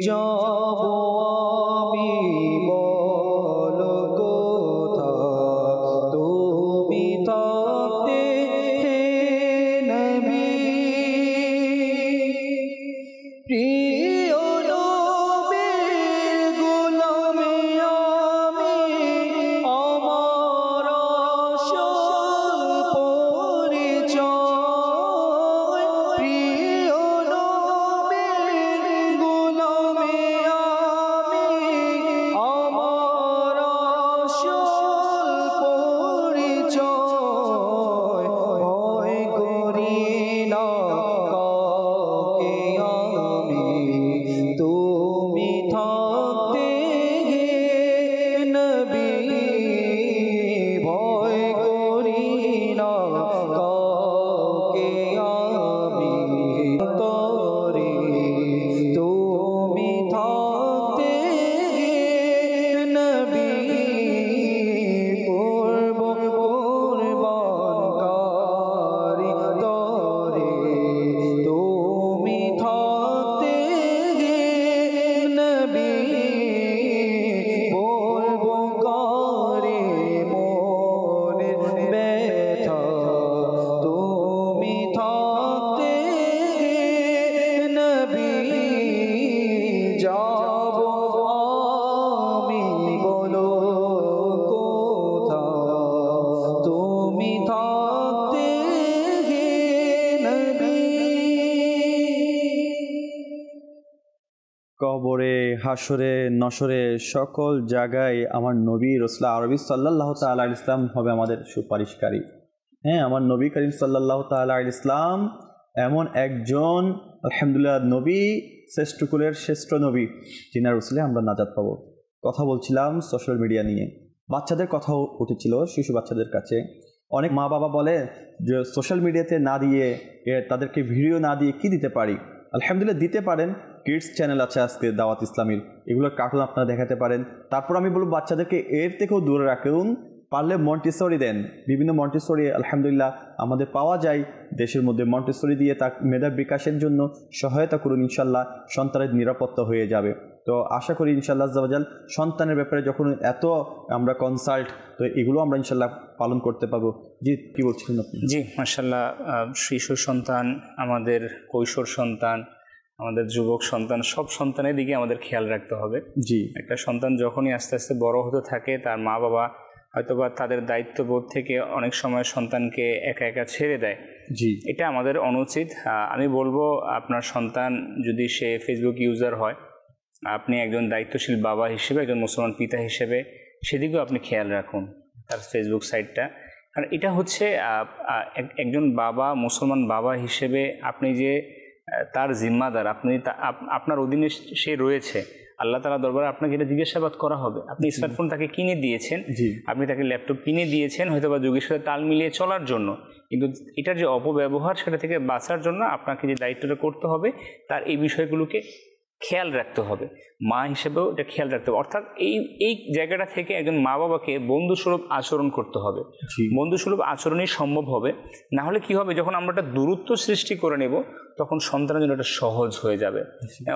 যাব আমি বলো কোথা, তুমি থাকতে নবী, প্রিয় নবীর গোলামে আমি, আমার আসল পরিচয়, প্রিয় নবীর গোলামে আমি, আমার আসল পরিচয়, ভয় করি না কাউকে আমি, তুমি থাকতে নবী, ভয় করি না কাউকে আমি, করি তুমি থাকতে নবী, কবরে, হাসরে, নসরে, সকল জায়গায় আমার নবী রাসূল আরবি সাল্লাল্লাহু তাআলা আলাইহিস সাল্লাম হবে আমাদের সুপারিশকারী। হ্যাঁ, আমার নবী করিম সাল্লাল্লাহু তাআলা আলাইহিস সাল্লাম এমন একজন আলহামদুলিল্লাহ নবী, শ্রেষ্ঠ কুলের শ্রেষ্ঠ নবী, যিনার রসুলে আমরা নাজাত পাবো। কথা বলছিলাম সোশ্যাল মিডিয়া নিয়ে, বাচ্চাদের কথাও উঠেছিল, শিশু বাচ্চাদের কাছে। অনেক মা বাবা বলে যে সোশ্যাল মিডিয়াতে না দিয়ে, তাদেরকে ভিডিও না দিয়ে কি দিতে পারি? আলহামদুলিল্লাহ দিতে পারেন। কিডস চ্যানেল আছে আজকে দাওয়াত ইসলামীর, এগুলোর কার্টুন আপনারা দেখাতে পারেন। তারপর আমি বলবো বাচ্চাদেরকে এর থেকেও দূরে রাখুন, পারলে মন্টিসরি দেন। বিভিন্ন মন্টিসরি আলহামদুলিল্লাহ আমাদের পাওয়া যায় দেশের মধ্যে। মন্টিসরি দিয়ে তার মেধা বিকাশের জন্য সহায়তা করুন, ইনশাল্লাহ সন্তানের নিরাপত্তা হয়ে যাবে। তো আশা করি ইনশাআল্লাহ আজ্জা ওয়া জাল সন্তানের ব্যাপারে যখন এত আমরা কনসাল্ট, তো এগুলো আমরা ইনশাল্লাহ পালন করতে পারবো। জি, কি বলছিলেন আপনি? জি, মাশাআল্লাহ, শিশু সন্তান, আমাদের কৈশোর সন্তান, আমাদের যুবক সন্তান, সব সন্তানের দিকে আমাদের খেয়াল রাখতে হবে। জি, একটা সন্তান যখনই আস্তে আস্তে বড় হতে থাকে, তার মা বাবা হয়তোবা তাদের দায়িত্ববোধ থেকে অনেক সময় সন্তানকে একা একা ছেড়ে দেয়। জি, এটা আমাদের অনুচিত। আমি বলবো আপনার সন্তান যদি সে ফেসবুক ইউজার হয়, আপনি একজন দায়িত্বশীল বাবা হিসেবে, একজন মুসলমান পিতা হিসেবে সেদিকেও আপনি খেয়াল রাখুন তার ফেসবুক সাইটটা। কারণ এটা হচ্ছে একজন বাবা, মুসলমান বাবা হিসেবে আপনি যে তার জিম্মাদার, আপনি আপনার অধীনে সে রয়েছে। আল্লাহ তাআলা দরবারে আপনাকে এটা জিজ্ঞাসাবাদ করা হবে। আপনি স্মার্টফোন তাকে কিনে দিয়েছেন, আপনি তাকে ল্যাপটপ কিনে দিয়েছেন হয়তো বা যুগের সাথে তাল মিলিয়ে চলার জন্য, কিন্তু এটার যে অপব্যবহার সেটা থেকে বাঁচার জন্য আপনাকে যে দায়িত্বটা করতে হবে, তার এই বিষয়গুলোকে খেয়াল রাখতে হবে। মা হিসেবেও এটা খেয়াল রাখতে হবে। অর্থাৎ এই জায়গাটা থেকে একজন মা বাবাকে বন্ধুসুলভ আচরণ করতে হবে। বন্ধুসুলভ আচরণই সম্ভব হবে। না হলে কি হবে, যখন আমরা একটা দূরত্ব সৃষ্টি করে নেব তখন সন্তানের জন্য এটা সহজ হয়ে যাবে।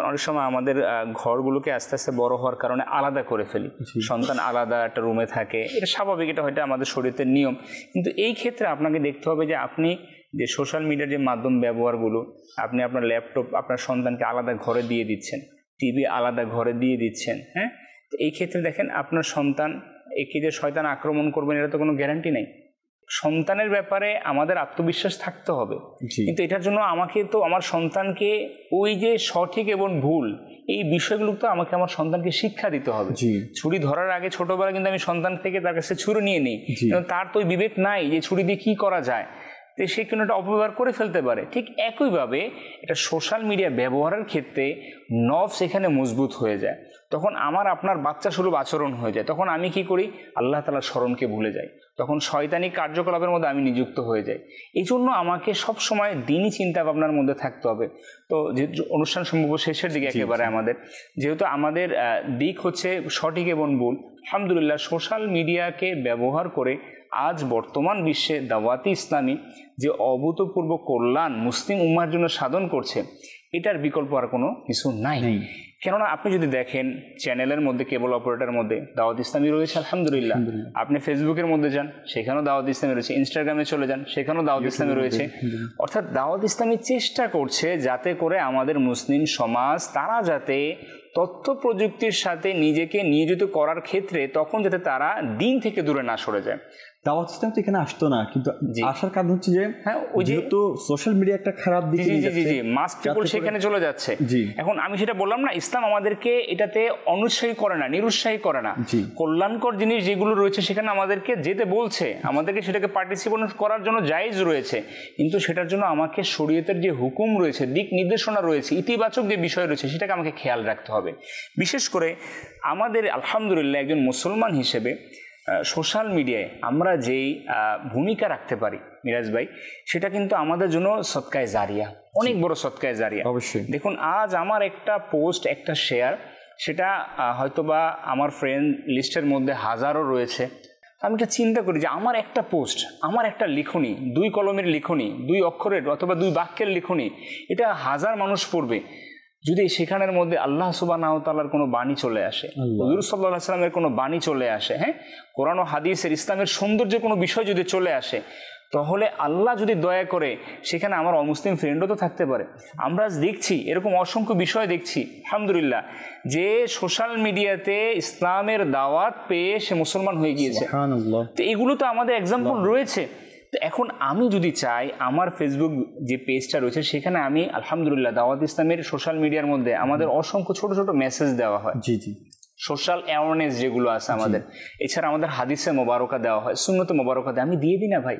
অনেক সময় আমাদের ঘরগুলোকে আস্তে আস্তে বড় হওয়ার কারণে আলাদা করে ফেলি, সন্তান আলাদা একটা রুমে থাকে, এটা স্বাভাবিক, এটা হয়তো আমাদের শরীরের নিয়ম। কিন্তু এই ক্ষেত্রে আপনাকে দেখতে হবে যে আপনি যে সোশ্যাল মিডিয়ার যে মাধ্যম ব্যবহারগুলো, আপনি আপনার ল্যাপটপ আপনার সন্তানকে আলাদা ঘরে দিয়ে দিচ্ছেন, টিভি আলাদা ঘরে দিয়ে দিচ্ছেন। হ্যাঁ, তো এই ক্ষেত্রে দেখেন আপনার সন্তান একে যে শয়তান আক্রমণ করবেন এটা তো কোনো গ্যারান্টি নেই। সন্তানের ব্যাপারে আমাদের আত্মবিশ্বাস থাকতে হবে, কিন্তু এটার জন্য আমাকে তো আমার সন্তানকে ওই যে সঠিক এবং ভুল এই বিষয়গুলো তো আমাকে আমার সন্তানকে শিক্ষা দিতে হবে। ছুরি ধরার আগে ছোটবেলা কিন্তু আমি সন্তান থেকে তার কাছে ছুরি নিয়ে নিই, তার তো ওই বিবেক নাই যে ছুরি দিয়ে কি করা যায়, তো সে কোনো একটা অপব্যবহার করে ফেলতে পারে। ঠিক একইভাবে এটা সোশ্যাল মিডিয়া ব্যবহারের ক্ষেত্রে নফস এখানে মজবুত হয়ে যায়, তখন আমার আপনার বাচ্চা সুলভ আচরণ হয়ে যায়। তখন আমি কি করি, আল্লাহ তাআলার স্মরণকে ভুলে যাই, তখন শয়তানি কার্যকলাপের মধ্যে আমি নিযুক্ত হয়ে যাই। এই জন্য আমাকে সবসময় দিনই চিন্তা ভাবনার মধ্যে থাকতে হবে। তো যেহেতু অনুষ্ঠান সম্ভব শেষের দিকে একেবারে আমাদের, যেহেতু আমাদের দিক হচ্ছে সঠিক এবং ভুল, আলহামদুলিল্লাহ সোশ্যাল মিডিয়াকে ব্যবহার করে আজ বর্তমান বিশ্বে দাওয়াতি ইসলামী যে অভূতপূর্ব কল্যাণ মুসলিম উম্মাহর জন্য সাধন করছে, এটার বিকল্প আর কোনো কিছু নাই। কেননা আপনি যদি দেখেন চ্যানেলের মধ্যে, কেবল অপারেটরের মধ্যে দাওয়াত ইসলামী রয়েছে আলহামদুলিল্লাহ। আপনি ফেসবুকের মধ্যে যান, সেখানেও দাওয়াত ইসলামী রয়েছে। ইনস্টাগ্রামে চলে যান, সেখানেও দাওয়াত ইসলামী রয়েছে। অর্থাৎ দাওয়াত ইসলামী চেষ্টা করছে যাতে করে আমাদের মুসলিম সমাজ তারা যাতে তথ্য প্রযুক্তির সাথে নিজেকে নিয়োজিত করার ক্ষেত্রে তখন যাতে তারা দিন থেকে দূরে না সরে যায়। দাওয়াত ইসলাম তো এখানে আসতো না, কিন্তু আসার কারণ হচ্ছে যে যেহেতু সোশ্যাল মিডিয়া একটা খারাপ দিকে নিয়ে যাচ্ছে, মাস পিপল সেখানে চলে যাচ্ছে। এখন আমি সেটা বললাম না, ইসলাম আমাদেরকে এটাতে অনুৎসাহী করে না, নিরুৎসাহী করে না। কল্যাণকর জিনিস যেগুলো রয়েছে সেখানে আমাদেরকে যেতে বলছে, আমাদেরকে সেটাকে পার্টিসিপেট করার জন্য জায়েজ রয়েছে, কিন্তু সেটার জন্য আমাকে শরীয়তের যে হুকুম রয়েছে, দিক নির্দেশনা রয়েছে, ইতিবাচক যে বিষয় রয়েছে সেটাকে আমাকে খেয়াল রাখতে হবে। বিশেষ করে আমাদের আলহামদুলিল্লাহ একজন মুসলমান হিসেবে সোশ্যাল মিডিয়ায় আমরা যেই ভূমিকা রাখতে পারি মিরাজ ভাই, সেটা কিন্তু আমাদের জন্য সদকায়ে জারিয়া, অনেক বড় সদকায়ে জারিয়া। অবশ্যই দেখুন, আজ আমার একটা পোস্ট, একটা শেয়ার, সেটা হয়তোবা আমার ফ্রেন্ড লিস্টের মধ্যে হাজারও রয়েছে। আমি এটা চিন্তা করি যে আমার একটা পোস্ট, আমার একটা লিখনি, 2 কলমের লিখনি, 2 অক্ষরের অথবা 2 বাক্যের লিখনি, এটা হাজার মানুষ পড়বে। যদি সেখানের মধ্যে আল্লাহ সুবহানাহু ওয়া তাআলার কোনো বাণী চলে আসে, হুজুর সাল্লাল্লাহু আলাইহি ওয়াসাল্লামের কোনো বাণী চলে আসে, হ্যাঁ, কোরআন ও হাদিসের ইসলামের সৌন্দর্য কোনো বিষয় যদি চলে আসে, তাহলে আল্লাহ যদি দয়া করে সেখানে আমার অমুসলিম ফ্রেন্ডও তো থাকতে পারে। আমরা দেখছি এরকম অসংখ্য বিষয় দেখছি আলহামদুলিল্লাহ, যে সোশ্যাল মিডিয়াতে ইসলামের দাওয়াত পেয়ে সে মুসলমান হয়ে গিয়েছে। তো এগুলো তো আমাদের এক্সাম্পল রয়েছে। তো এখন আমি যদি চাই আমার ফেসবুক যে পেজটা রয়েছে সেখানে আমি আলহামদুলিল্লাহ দাওয়াত ইসলামের সোশ্যাল মিডিয়ার মধ্যে আমাদের অসংখ্য ছোট ছোট মেসেজ দেওয়া হয়, জি জি, সোশ্যাল অ্যাওয়ারনেস যেগুলো আছে আমাদের, এছাড়া আমাদের হাদিসে মোবারকা দেওয়া হয়, সুন্নতে মোবারকা দেওয়া, আমি দিয়ে দিই না ভাই।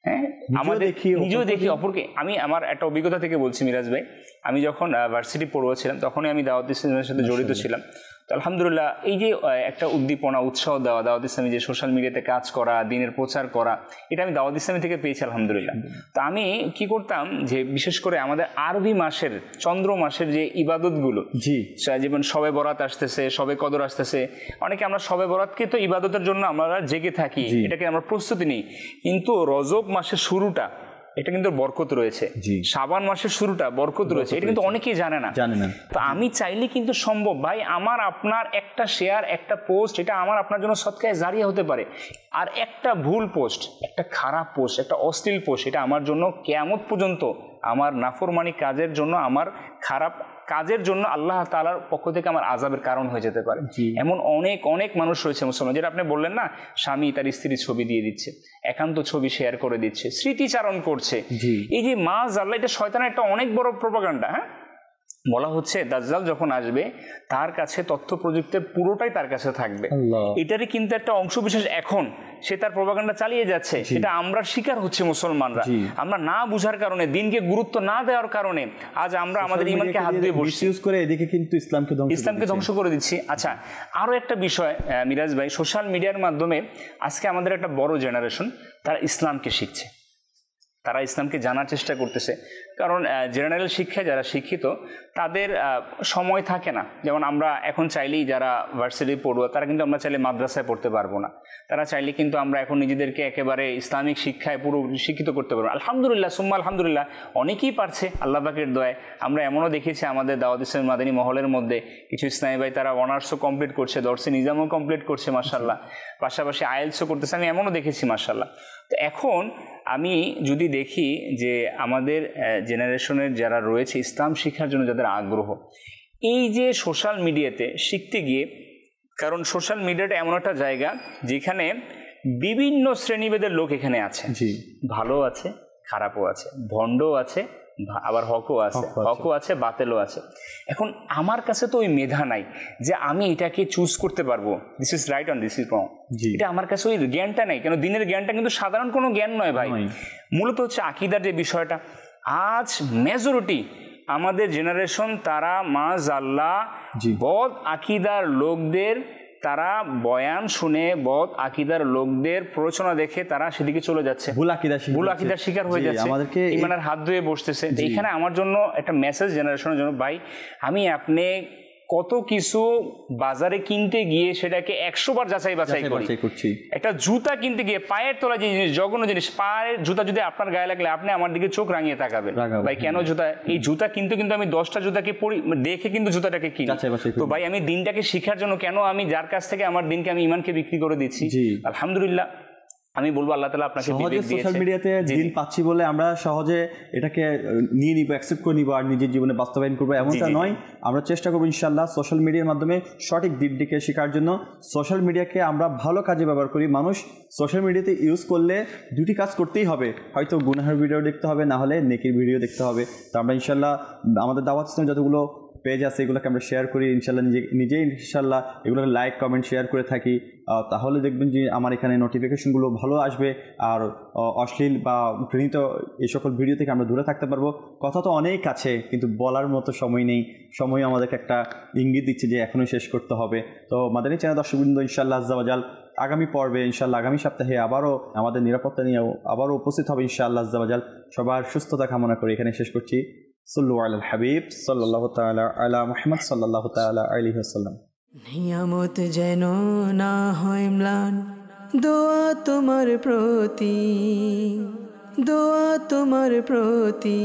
হ্যাঁ, আমাদের নিজেও দেখি অপরকে। আমি আমার একটা অভিজ্ঞতা থেকে বলছি মিরাজ ভাই, আমি যখন ভার্সিটি পড়ুয়া ছিলাম তখনই আমি দাওয়াত ইসলামের সাথে জড়িত ছিলাম। তো আলহামদুলিল্লাহ এই যে একটা উদ্দীপনা, উৎসাহ দেওয়া, দাওয়াত ইসলামী যে সোশ্যাল মিডিয়াতে কাজ করা, দিনের প্রচার করা, এটা আমি দাওয়াত ইসলামী থেকে পেয়েছি আলহামদুলিল্লাহ। তো আমি কি করতাম যে বিশেষ করে আমাদের আরবি মাসের, চন্দ্র মাসের যে ইবাদতগুলো, জি, যেমন শবে বরাত আসতেছে, শবে কদর আসতেছে, অনেকে আমরা শবে বরাতকে তো ইবাদতের জন্য আমরা জেগে থাকি, এটাকে আমরা প্রস্তুতি নিই, কিন্তু রজব মাসের শুরুটা এটা কিন্তু বরকত রয়েছে, শাবান মাসের শুরুটা বরকত রয়েছে, এটা কিন্তু অনেকেই জানে না। তো আমি চাইলে কিন্তু সম্ভব ভাই, আমার আপনার একটা শেয়ার, একটা পোস্ট, এটা আমার আপনার জন্য সদকায়ে জারিয়া হতে পারে। আর একটা ভুল পোস্ট, একটা খারাপ পোস্ট, একটা অশ্লীল পোস্ট, এটা আমার জন্য কিয়ামত পর্যন্ত আমার নাফরমানি কাজের জন্য, আমার খারাপ কাজের জন্য আল্লাহ তাআলার পক্ষ থেকে আমার আযাবের কারণ হয়ে যেতে পারে। এমন অনেক অনেক মানুষ রয়েছে মুসলমান, যেটা আপনি বললেন না, স্বামী তার স্ত্রীর ছবি দিয়ে দিচ্ছে, একান্ত ছবি শেয়ার করে দিচ্ছে, স্মৃতিচারণ করছে। এই যে মাযআল্লাহ, এটা শয়তানের একটা অনেক বড় প্রোপাগান্ডা। হ্যাঁ, বলা হচ্ছে দাজ্জাল যখন আসবে তার কাছে তথ্য প্রযুক্তির পুরোটাই তার কাছে থাকবে, এটারই কিন্তু একটা অংশ বিশেষ এখন সে তার প্রোপাগান্ডা চালিয়ে যাচ্ছে। এটা আমরা শিকার হচ্ছে মুসলমানরা, আমরা না বুঝার কারণে, দিনকে গুরুত্ব না দেওয়ার কারণে আজ আমরা আমাদের ঈমানকে হাত দিয়ে বসছি, ইউজ করে এদিকে কিন্তু ইসলামকে ধ্বংস করে দিচ্ছি। আচ্ছা, আরো একটা বিষয় মিরাজ ভাই, সোশ্যাল মিডিয়ার মাধ্যমে আজকে আমাদের একটা বড় জেনারেশন তারা ইসলামকে শিখছে, তারা ইসলামকে জানার চেষ্টা করতেছে। কারণ জেনারেল শিক্ষায় যারা শিক্ষিত তাদের সময় থাকে না। যেমন আমরা এখন চাইলেই যারা ভার্সিটি পড়ুয়া তারা কিন্তু আমরা চাইলে মাদ্রাসায় পড়তে পারবো না, তারা চাইলে কিন্তু আমরা এখন নিজেদেরকে একেবারে ইসলামিক শিক্ষায় পুরো শিক্ষিত করতে পারবো। আলহামদুলিল্লাহ সুম্মা আলহামদুলিল্লাহ অনেকেই পারছে আল্লাহ পাকের দয়ায়। আমরা এমনও দেখেছি আমাদের দাওয়াত ইসলামী মাদানী মহলের মধ্যে কিছু ইসলামী ভাই তারা অনার্সও কমপ্লিট করছে, দর্সে নিজামও কমপ্লিট করছে মাশাআল্লাহ, পাশাপাশি আইএলসও করতেছে, আমি এমনও দেখেছি মাশাআল্লাহ। তো এখন আমি যদি দেখি যে আমাদের জেনারেশনের যারা রয়েছে ইসলাম শিক্ষার জন্য যাদের আগ্রহ, এই যে সোশ্যাল মিডিয়াতে শিখতে গিয়ে, কারণ সোশ্যাল মিডিয়াটা এমন একটা জায়গা যেখানে বিভিন্ন শ্রেণীভেদের লোক এখানে আছে, ভালো আছে, খারাপও আছে, ভণ্ডও আছে, আবার হকও আছে, বাতেলও আছে। এখন আমার কাছে তো ওই মেধা নাই যে আমি এটাকে চুজ করতে পারবো, this is right on this is wrong, এটা আমার কাছে ওই জ্ঞানটা নাই। কেন, দিনের জ্ঞানটা কিন্তু সাধারণ কোনো জ্ঞান নয় ভাই, মূলত হচ্ছে আকীদার যে বিষয়টা। আজ মেজরিটি আমাদের জেনারেশন তারা মাযআল্লাহ বদ আকীদার লোকদের, তারা বয়ান শুনে বদ আকীদার লোকদের প্ররোচনা দেখে তারা সেদিকে চলে যাচ্ছে, ভুল আকীদার শিকার হয়ে যাচ্ছে, ঈমানের হাত ধুয়ে বসতেছে। এখানে আমার জন্য একটা মেসেজ জেনারেশনের জন্য, ভাই আমি আপনি কত কিছু বাজারে কিনতে গিয়ে সেটাকে 100 বার যাচাই বাছাই করছি। একটা জুতা কিনতে গিয়ে পায়ের তলা যে জিনিস, জঘন্য জিনিস, পায়ের জুতা যদি আপনার গায়ে লাগলে আপনি আমার দিকে চোখ রাঙিয়ে তাকাবেন, ভাই কেন জুতা, এই জুতা কিন্তু আমি 10টা জুতাকে দেখে কিন্তু জুতাটাকে কিনি। তো ভাই আমি দিনটাকে শিখার জন্য কেন আমি যার কাছ থেকে আমার দিনকে আমি ঈমানকে বিক্রি করে দিচ্ছি? আলহামদুলিল্লাহ আমি বলবো আল্লাহ তাআলা আপনাকে বিবেক দিয়েছে। সোশ্যাল মিডিয়াতে দিন পাচ্ছি বলে আমরা সহজে এটাকে নিয়ে নিব, অ্যাকসেপ্ট করে নিব আর নিজের জীবনে বাস্তবায়ন করবো এমনটা নয়। আমরা চেষ্টা করবো ইনশাআল্লাহ সোশ্যাল মিডিয়ার মাধ্যমে সঠিক দিকটিকে শেখার জন্য। সোশ্যাল মিডিয়াকে আমরা ভালো কাজে ব্যবহার করি। মানুষ সোশ্যাল মিডিয়াতে ইউজ করলে দুটি কাজ করতেই হবে, হয়তো গুনাহের ভিডিও দেখতে হবে, না হলে নেকির ভিডিও দেখতে হবে। তো আমরা ইনশাআল্লাহ আমাদের দাওয়াত ইসলামে যতগুলো পেজ আছে এগুলোকে আমরা শেয়ার করি ইনশাআল্লাহ, নিজেই ইনশাআল্লাহ এগুলোকে লাইক কমেন্ট শেয়ার করে থাকি। তাহলে দেখবেন যে আমার এখানে নোটিফিকেশনগুলো ভালো আসবে আর অশ্লীল বা ঘৃণিত এই সকল ভিডিও থেকে আমরা দূরে থাকতে পারবো। কথা তো অনেক আছে কিন্তু বলার মতো সময় নেই, সময় আমাদেরকে একটা ইঙ্গিত দিচ্ছে যে এখনই শেষ করতে হবে। তো মাদানী চ্যানেল দর্শকবৃন্দ ইনশাআল্লাহ আজ্জা ওয়া জাল আগামী পর্বে ইনশাআল্লাহ আগামী সপ্তাহে আবারও আমাদের নিরাপত্তা নিয়েও আবারও উপস্থিত হবে ইনশাআল্লাহ আজ্জা ওয়া জাল। সবার সুস্থতা কামনা করে এখানে শেষ করছি। সাল্লু আলাল হাবিব সাল্লাল্লাহু তাআলা আলা মুহাম্মদ সাল্লাল্লাহু তাআলা আলাইহি ওয়াসাল্লাম। নিয়ামত যেন না হয় ম্লান, দোয়া তোমার প্রতি, দোয়া তোমার প্রতি।